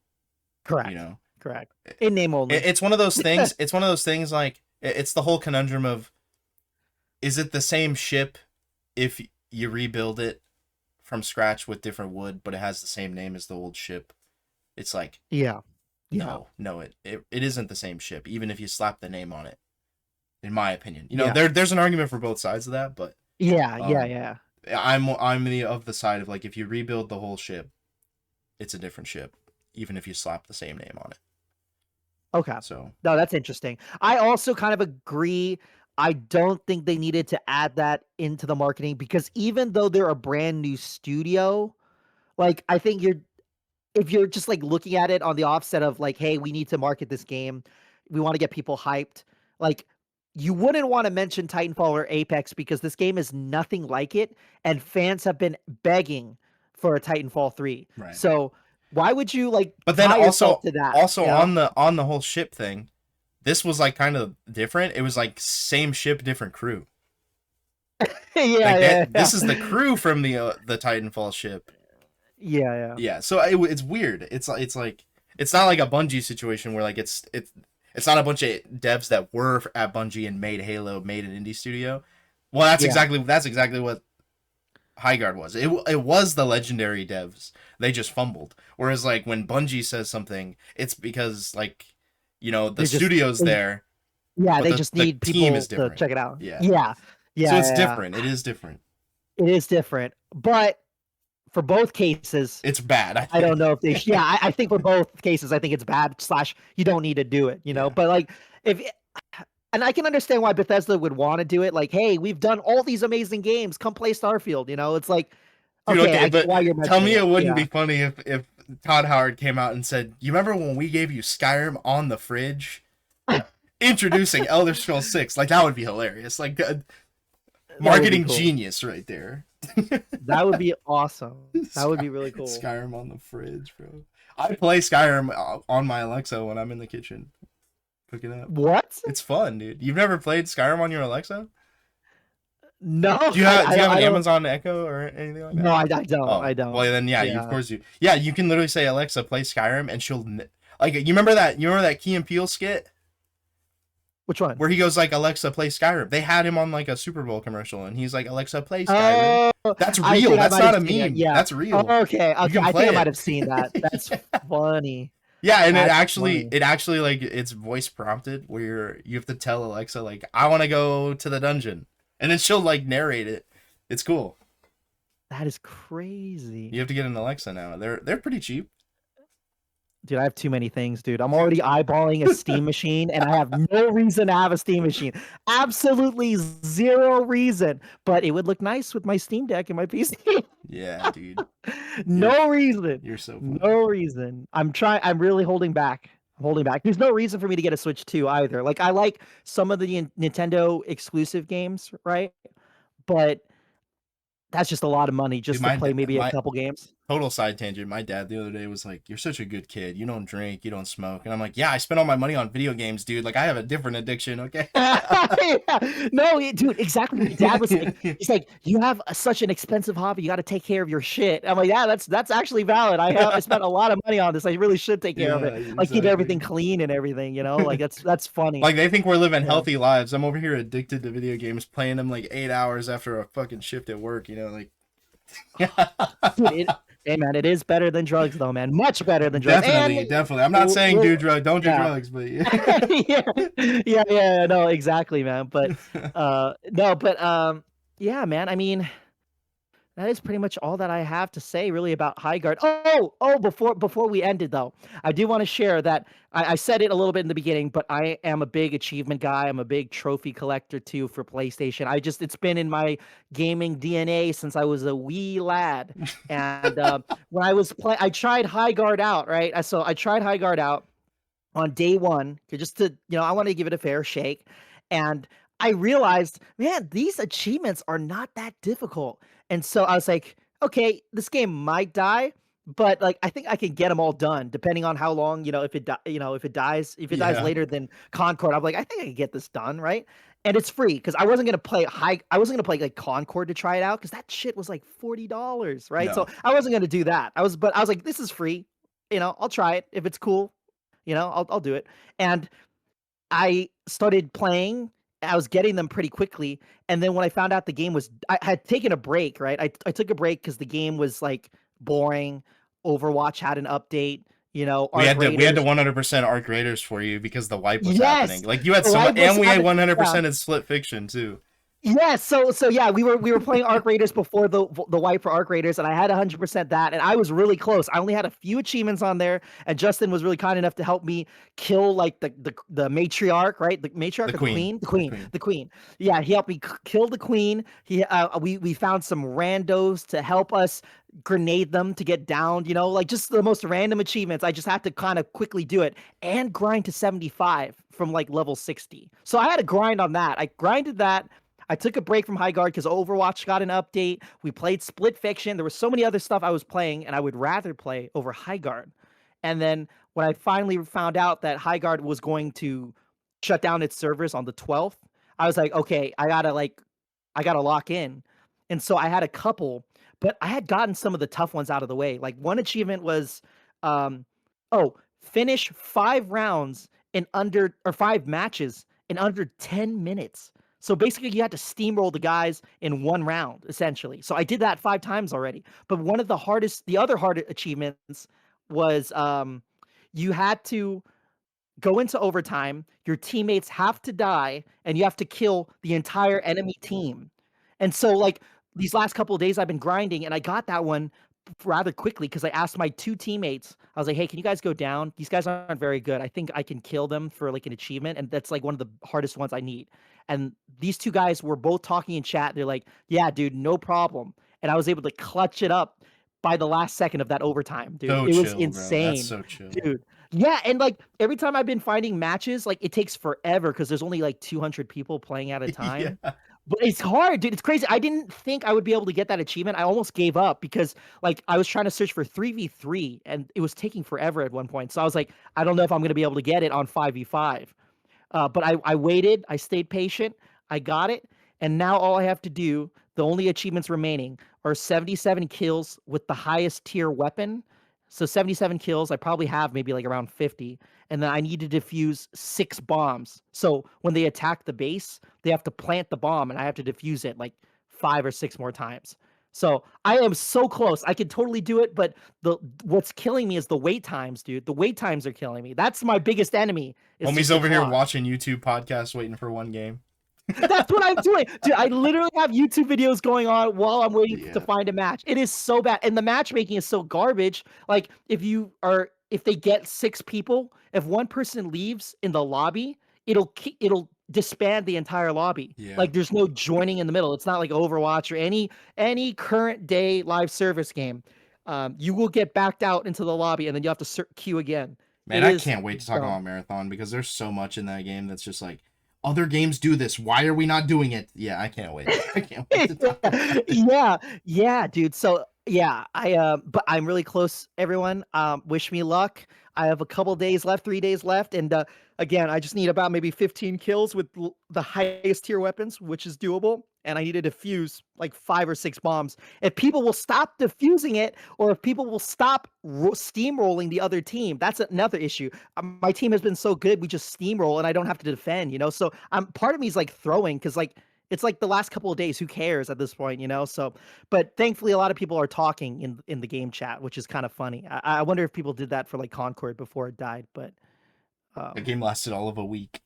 you correct, know. correct. In name only. It's one of those things. It's one of those things like it's the whole conundrum of, is it the same ship if you rebuild it from scratch with different wood, but it has the same name as the old ship? It's like, Yeah, yeah, no, it isn't the same ship, even if you slap the name on it. In my opinion, yeah, there's an argument for both sides of that, but yeah, yeah, um, yeah. I'm the side of like, if you rebuild the whole ship, it's a different ship, even if you slap the same name on it. Okay. So No, that's interesting. I also kind of agree. I don't think they needed to add that into the marketing because even though they're a brand new studio, like I think if you're just like looking at it on the offset of like, hey, we need to market this game, we want to get people hyped, like you wouldn't want to mention Titanfall or Apex because this game is nothing like it, and fans have been begging for a Titanfall 3. right. So why would you like But then tie yourself to that? You know? on the whole ship thing, this was like kind of different. It was like same ship, different crew. Yeah, Like yeah, that. yeah. This is the crew from the Titanfall ship. Yeah, yeah. Yeah. So it's weird. It's like it's not like a Bungie situation where like it's not a bunch of devs that were at Bungie and made Halo, made an indie studio. Well, Yeah. that's exactly what Highguard was. It was the legendary devs. They just fumbled. Whereas like when Bungie says something, it's because like the They just studio's they there, yeah, but they just the need team is people to different. check it out. Yeah. Yeah. So Yeah, it's yeah, yeah. different. It is different. It is different. But for both cases, It's bad, I I don't think. know if they yeah, I think for both cases, I think it's bad slash you don't need to do it, you know? Yeah. But like if and I can understand why Bethesda would want to do it. Like, hey, we've done all these amazing games. Come play Starfield. You know, it's like, Dude, okay, okay, I get but why you're tell mentioning me it. it wouldn't Yeah. be funny if Todd Howard came out and said, "You remember when we gave you Skyrim on the fridge, introducing Elder Scrolls 6?" Like that would be hilarious. Like That would be marketing cool. genius right there. That would be awesome. That would be really cool. Skyrim on the fridge, bro. I play Skyrim on my Alexa when I'm in the kitchen cooking up. What? It's fun, dude. You've never played Skyrim on your Alexa? No, Do you have an I don't. Amazon Echo or anything like No, that? I don't. Oh, I well don't. then yeah, you of Yeah. course you. Yeah, you can literally say Alexa play Skyrim and she'll like you remember that Key and Peele skit Which one? where he goes like Alexa play Skyrim. They had him on like a Super Bowl commercial and he's like Alexa play Skyrim. Oh, That's I real. think I That's might have not a seen it. meme. Yeah. That's real. Oh, okay. You Okay. can I think play I might it. have seen that. That's funny. Yeah, and That's funny. it actually like it's voice prompted where you have to tell Alexa like I want to go to the dungeon, and then she'll like narrate it. It's cool. That is crazy. You have to get an Alexa now. They're pretty cheap. Dude, I have too many things, dude. I'm already eyeballing a Steam machine, and I have no reason to have a Steam machine. Absolutely zero reason. But it would look nice with my Steam Deck and my PC. Yeah, dude. No reason. You're so funny. No reason. I'm really holding back. I'm holding back. There's no reason for me to get a Switch 2 either. Like I like some of the Nintendo exclusive games, right? But that's just a lot of money Dude, just to play maybe a my couple games. total side tangent. My dad the other day was like, "You're such a good kid. You don't drink, you don't smoke." And I'm like, "Yeah, I spend all my money on video games, dude. Like I have a different addiction, okay?" Yeah. No, dude, exactly. My dad was like, he's like, you have such an expensive hobby. You got to take care of your shit. I'm like, yeah, that's actually valid. I spent a lot of money on this. I really should take care of Yeah, it. Like keep everything exactly. clean and everything. You know, like that's funny. Like they think we're living Yeah. healthy lives. I'm over here addicted to video games, playing them like 8 hours after a fucking shift at work. Like. Dude, hey man, it is better than drugs though, man. Much better than drugs. Definitely, And definitely. I'm not saying don't do yeah. drugs, but yeah. Yeah, no, exactly, man. But no, but yeah, man. I mean, that is pretty much all that I have to say really about Highguard. Before we ended though, I do want to share that I said it a little bit in the beginning, but I am a big achievement guy. I'm a big trophy collector too for PlayStation. It's been in my gaming DNA since I was a wee lad. And when I was playing, I tried Highguard out, right? So I tried Highguard out on day one, just to, I want to give it a fair shake. And I realized, man, these achievements are not that difficult. And so I was like, okay, this game might die, but like I think I can get them all done depending on how long, if it dies Yeah. later than Concord, I'm like, I think I can get this done, right? And it's free because I wasn't gonna play like Concord to try it out because that shit was like $40, right? So No. I wasn't gonna do that. But I was like, this is free, I'll try it if it's cool. I'll do it. And I started playing. I was getting them pretty quickly, and then when I found out the game was, I had taken a break. Right, I took a break because the game was like boring. Overwatch had an update. We Arc had to we had to Raiders. 100% Arc Raiders for you because the wipe was happening. Yes, Like you had the so much, live was and we had having. Yeah. 100% in Split Fiction too. Yeah, so yeah, we were playing Arc Raiders before the wipe for Arc Raiders, and I had 100% that, and I was really close. I only had a few achievements on there, and Justin was really kind enough to help me kill like the matriarch, right? The matriarch The or the Queen, queen, the the queen, Queen. the queen. Yeah, he helped me kill the queen. We found some randos to help us grenade them to get down. Like just the most random achievements. I just had to kind of quickly do it and grind to 75 from like level 60. So I had to grind on that. I grinded that. I took a break from Highguard because Overwatch got an update. We played Split Fiction. There was so many other stuff I was playing, and I would rather play over Highguard. And then when I finally found out that Highguard was going to shut down its servers on the 12th, I was like, okay, I gotta lock in. And so I had a couple, but I had gotten some of the tough ones out of the way. Like one achievement was, um, finish 5 rounds in under or 5 matches in under 10 minutes. So basically, you had to steamroll the guys in 1 round, essentially. So I did that 5 times already. But the other hard achievements was you had to go into overtime. Your teammates have to die, and you have to kill the entire enemy team. And so, like these last couple of days, I've been grinding, and I got that one rather quickly because I asked my two teammates. I was like, "Hey, can you guys go down? These guys aren't very good. I think I can kill them for like an achievement, and that's like one of the hardest ones I need." And these two guys were both talking in chat. They're like, "Yeah, dude, no problem." And I was able to clutch it up by the last second of that overtime, dude. So It was chill, bro. That's insane, so chill. dude. Yeah, and like every time I've been finding matches, like it takes forever because there's only like 200 people playing at a Yeah. time. But it's hard, dude. It's crazy. I didn't think I would be able to get that achievement. I almost gave up because like I was trying to search for 3v3 and it was taking forever at one point. So I was like, I don't know if I'm going to be able to get it on 5v5. But I waited, I stayed patient, I got it, and now all I have to do, the only achievements remaining, are 77 kills with the highest tier weapon. So 77 kills, I probably have maybe like around 50, and then I need to defuse 6 bombs. So when they attack the base, they have to plant the bomb, and I have to defuse it like 5 or 6 more times. So I am so close. I can totally do it, but what's killing me is the wait times, dude. The wait times are killing me. That's my biggest enemy. Is Homie's just the over here clock. watching YouTube podcasts, waiting for one game. That's what I'm doing. Dude, I literally have YouTube videos going on while I'm waiting to Yeah. find a match. It is so bad. And the matchmaking is so garbage. Like if they get 6 people, if one person leaves in the lobby, it'll disband the entire lobby. Yeah. Like there's no joining in the middle. It's not like Overwatch or any current day live service game. You will get backed out into the lobby and then you have to queue again. Man, I can't wait to talk about Marathon because there's so much in that game that's just like, other games do this. Why are we not doing it? Yeah, I can't wait. I can't wait to talk about it. Yeah, dude. So yeah, but I'm really close, everyone. Wish me luck. I have a couple days left, 3 days left, and again, I just need about maybe 15 kills with the highest tier weapons, which is doable. And I need to defuse like 5 or 6 bombs. If people will stop defusing it, or if people will stop steamrolling the other team, that's another issue. My team has been so good, we just steamroll, and I don't have to defend. So part of me is like throwing because like it's like the last couple of days. Who cares at this point? So, but thankfully, a lot of people are talking in the game chat, which is kind of funny. I wonder if people did that for like Concord before it died, but The game lasted all of a week.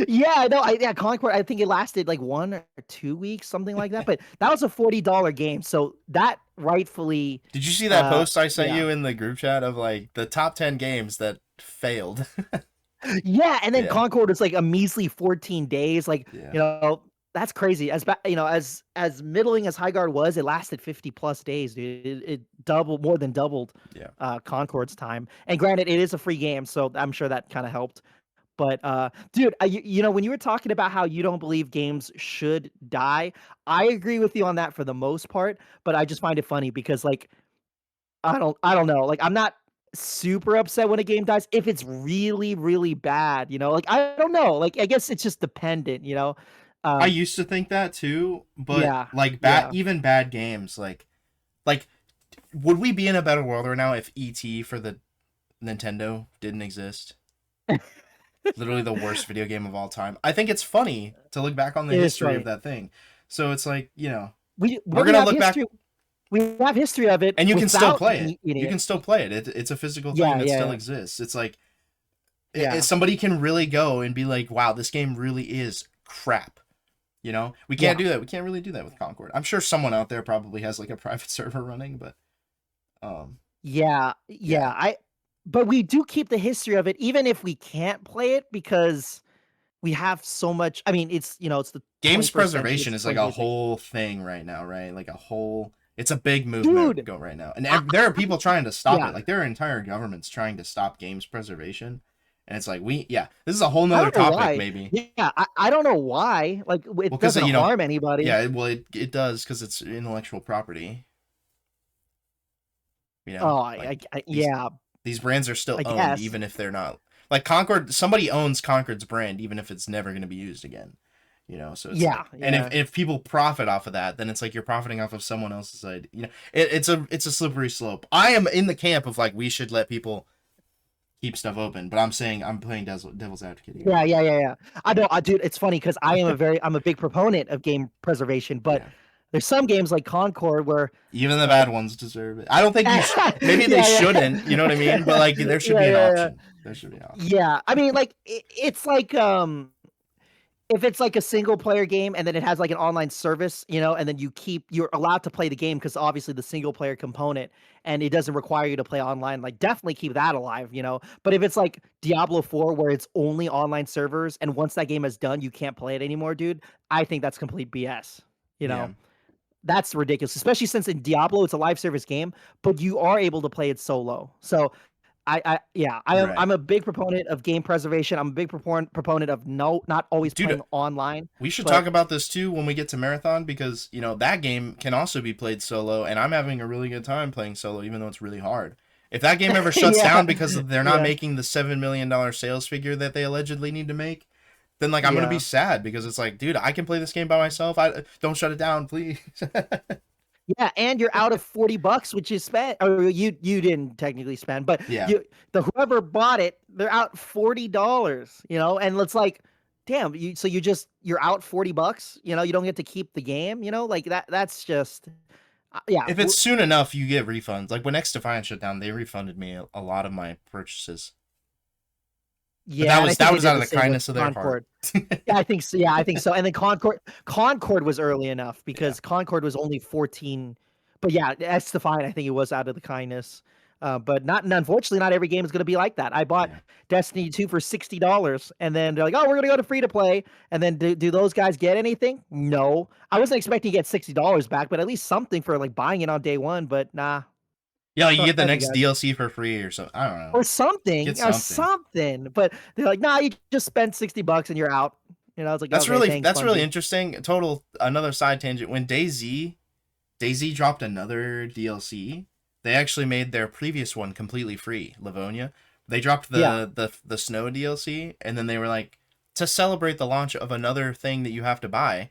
Yeah, no, yeah, Concord. I think it lasted like 1 or 2 weeks, something like that. But that was a $40 game, so that rightfully, Did you see that post I sent yeah, you in the group chat of like the top 10 games that failed? yeah. And then Yeah. Concord was like a measly 14 days. Like, Yeah. that's crazy. As middling as Highguard was, it lasted 50 plus days, dude. It doubled, more than doubled, Yeah. Concord's time. And granted, it is a free game, so I'm sure that kind of helped. But dude, when you were talking about how you don't believe games should die, I agree with you on that for the most part. But I just find it funny because, like, I don't know, like, I'm not super upset when a game dies if it's really, really bad. Like, I don't know, like, I guess it's just dependent. I Um, used to think that too, but yeah, like yeah. even bad games like would we be in a better world right now if ET for the Nintendo didn't exist? Literally the worst video game of all time. I think it's funny to look back on the It is history of funny. that thing. So it's like, We we're but we going to have look back history. We have history of it and you can still without play it. eating You it. can still play it. It's a physical thing Yeah, that still yeah, exists. It's like yeah, somebody can really go and be like, "Wow, this game really is crap." We can't yeah, do that. We can't really do that with Concord. I'm sure someone out there probably has like a private server running, but um, yeah, yeah. yeah. But we do keep the history of it, even if we can't play it, because we have so much. I mean, it's the Games 21st century. preservation It's is like a 2026. whole thing right now, right? Like a whole. It's a big movement Dude, go right now, and I, there are people trying to stop it. yeah, Like there are entire governments trying to stop games preservation, and it's like yeah, this is a whole I nother don't know topic why. maybe. Yeah, I don't know why. Like, Well, it because doesn't harm anybody. yeah, well it does because it's intellectual property. Oh, Like these yeah, these brands are still I owned guess. even if they're not like Concord. Somebody owns Concord's brand even if it's never going to be used again. So it's Yeah, like, and if, yeah, if people profit off of that, then it's like you're profiting off of someone else's side. It's a slippery slope. I am in the camp of like we should let people keep stuff open, but I'm saying I'm playing devil's advocate here. yeah, yeah, yeah, yeah. Dude, it's funny because I'm a big proponent of game preservation, but Yeah, there's some games like Concord where, even the bad like, ones deserve it. I don't think yeah, maybe they yeah, shouldn't. You know what I mean? But like there should yeah, be an yeah, option. There should be an option. yeah. I mean, like, it's like, if it's like a single player game and then it has like an online service, and then you're allowed to play the game because obviously the single player component, and it doesn't require you to play online, like, definitely keep that alive. But if it's like Diablo 4 where it's only online servers and once that game is done, you can't play it anymore, dude, I think that's complete BS. You Yeah. know, that's ridiculous, especially since in Diablo it's a live service game, but you are able to play it solo. So yeah, Right. I'm a big proponent of game preservation. I'm a big proponent of not always Dude, playing online, we should talk but about this too when we get to Marathon because, that game can also be played solo, and I'm having a really good time playing solo, even though it's really hard. If that game ever shuts yeah, down because they're not yeah, making the $7 million sales figure that they allegedly need to make, then like I'm gonna be yeah, sad because it's like, dude, I can play this game by myself. I don't shut it down, please. yeah, and you're out of $40, which is spent, or you didn't technically spend, but Yeah. the whoever bought it, they're out $40. And it's like, damn, you're out $40. You don't get to keep the game. Like that. That's just, yeah. If it's soon enough, you get refunds. Like when X Defiant shut down, they refunded me a lot of my purchases. But Yeah, and I think that they was did out the of the same with kindness of their heart. Concord. Yeah, I think so. Yeah, I think so. And then Concord was early enough Yeah. because Concord was only 14. But yeah, Estefan, I think it was out of the kindness. But unfortunately, not every game is going to be like that. I bought Yeah. Destiny 2 for $60, and then they're like, "Oh, we're going to go to free to play." And then do those guys get anything? No, I wasn't expecting to get $60 back, but at least something for like buying it on day one. But nah, Yeah, like you get the sorry, next guys. DLC for free or something. I don't know. Or Get something, or something. something. But they're like, "Nah, you just spent $60 and you're out." I was like, "Okay, thanks, That's really Bungie." interesting. Total another side tangent. When DayZ dropped another DLC, they actually made their previous one completely free, Livonia. They dropped Yeah. the snow DLC, and then they were like, to celebrate the launch of another thing that you have to buy,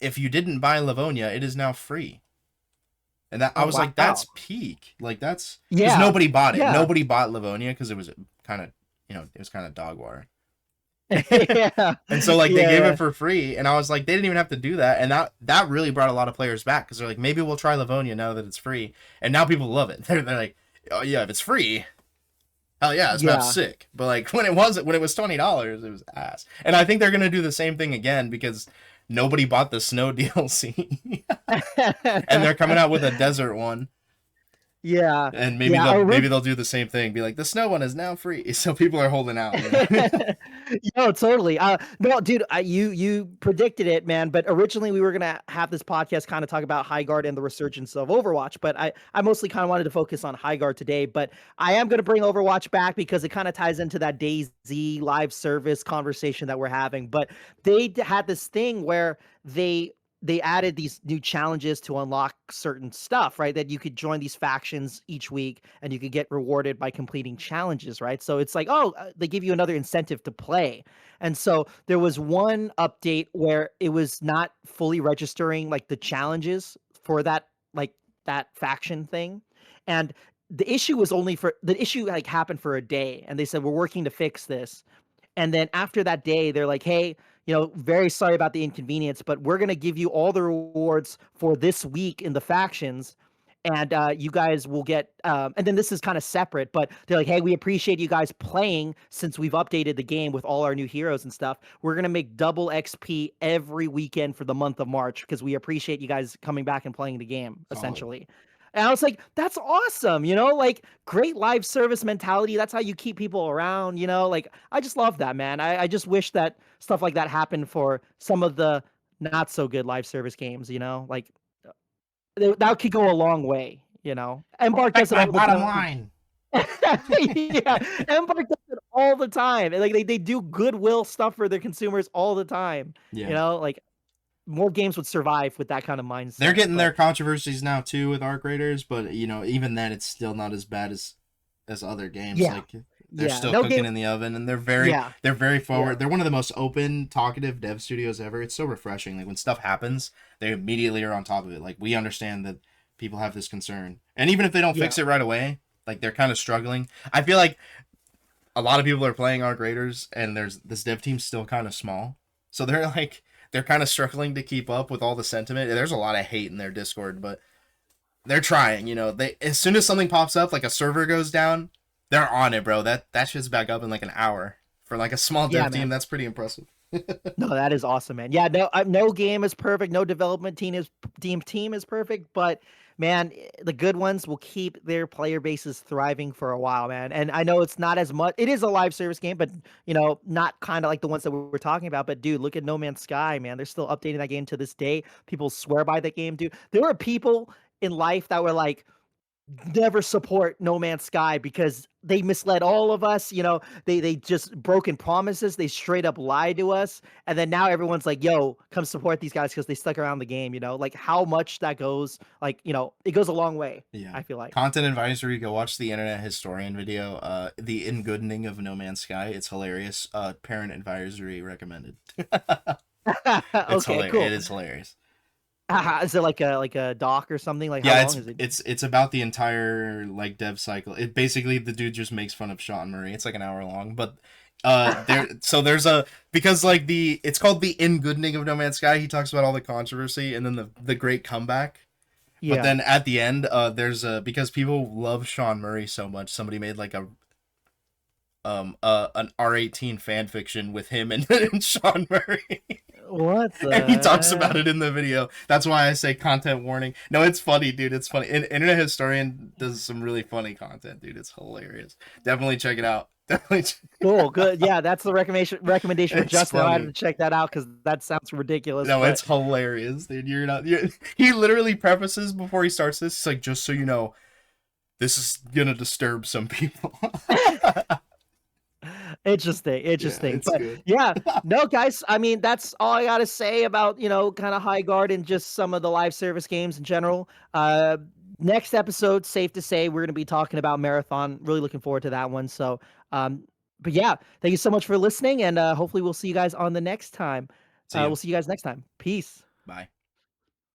if you didn't buy Livonia, it is now free. And that I Oh, was like, that's wow. peak. Like that's because Yeah. nobody bought it. Yeah. Nobody bought Livonia because it was kind of it was kind of dog water. Yeah. And so like they gave Yeah. it for free, and I was like, they didn't even have to do that, and that really brought a lot of players back because they're like, maybe we'll try Livonia now that it's free, and now people love it. They're like, oh yeah, if it's free, Hell yeah, this map's Yeah. sick. But like when it was $20, it was ass. And I think they're gonna do the same thing again because nobody bought the snow DLC, and they're coming out with a desert one. Yeah. And maybe Yeah. they'll do the same thing. Be like, the snow one is now free, so people are holding out. You know? No, totally. No, dude, you predicted it, man. But originally we were gonna have this podcast kind of talk about Highguard and the resurgence of Overwatch. But I mostly kind of wanted to focus on Highguard today. But I am gonna bring Overwatch back because it kind of ties into that DayZ live service conversation that we're having. But they had this thing where they added these new challenges to unlock certain stuff, right? That you could join these factions each week and you could get rewarded by completing challenges, right? So it's like, oh, they give you another incentive to play. And so there was one update where it was not fully registering like the challenges for that, like that faction thing. And the issue like happened for a day. And they said, we're working to fix this. And then after that day, they're like, hey, very sorry about the inconvenience, but we're going to give you all the rewards for this week in the factions. And you guys will get, and then this is kind of separate, but they're like, hey, we appreciate you guys playing since we've updated the game with all our new heroes and stuff. We're going to make double XP every weekend for the month of March because we appreciate you guys coming back and playing the game, essentially. And I was like, that's awesome, like great live service mentality. That's how you keep people around, like I just love that, man. I just wish that stuff like that happened for some of the not so good live service games, like that could go a long way, Embark does Protect it my all the bottom time. line. Yeah, Embark does it all the time. And like they do goodwill stuff for their consumers all the time. Yeah. Like more games would survive with that kind of mindset. They're getting but their controversies now too with Arc Raiders, but even then, it's still not as bad as other games. Yeah. Like they're still No cooking game. in the oven, and they're very forward. Yeah. They're one of the most open, talkative dev studios ever. It's so refreshing. Like when stuff happens, they immediately are on top of it. Like we understand that people have this concern, and even if they don't fix it right away, like they're kind of struggling. I feel like a lot of people are playing Arc Raiders, and this dev team's still kind of small, so they're kind of struggling to keep up with all the sentiment. There's a lot of hate in their Discord, but they're trying. They as soon as something pops up, like a server goes down, they're on it, bro. That shit's back up in like an hour for like a small dev team. That's pretty impressive. No, that is awesome, man. Yeah, no game is perfect. No development team is perfect, but man, the good ones will keep their player bases thriving for a while, man. And I know it's not as much. It is a live service game, but not kind of like the ones that we were talking about. But dude, look at No Man's Sky, man. They're still updating that game to this day. People swear by that game, dude. There were people in life that were like, never support No Man's Sky because they misled all of us. They just broken promises. They straight up lied to us. And then now everyone's like, yo, come support these guys because they stuck around the game, like how much that goes, like, it goes a long way. Yeah. I feel like. Content advisory, go watch the Internet Historian video, the ingoodening of No Man's Sky. It's hilarious. Parent advisory recommended. Okay, cool. It is hilarious. Is it like a doc or something? Like, yeah, how long is it? It's about the entire like dev cycle. It basically the dude just makes fun of Sean Murray. It's like an hour long, but there's a because like it's called the ingoodening of No Man's Sky. He talks about all the controversy and then the great comeback. Yeah. But then at the end, there's because people love Sean Murray so much, somebody made like an R18 fan fiction with him and Sean Murray. What the and he talks about it in the video. That's why I say content warning. No, it's funny, dude. It's funny. Internet Historian does some really funny content, dude. It's hilarious. Definitely check it out. Definitely. Cool, good. Yeah, that's the recommendation for Justin. I had to check that out because that sounds ridiculous. No, it's hilarious, dude. He literally prefaces before he starts this. It's like, just so you know, this is gonna disturb some people. Interesting. Yeah, but good. Yeah, no, guys, I mean, that's all I gotta say about kind of Highguard and just some of the live service games in general. Next episode, safe to say, we're gonna be talking about Marathon. Really looking forward to that one. So but yeah, thank you so much for listening, and hopefully we'll see you guys on the next time. We'll see you guys next time. Peace. Bye.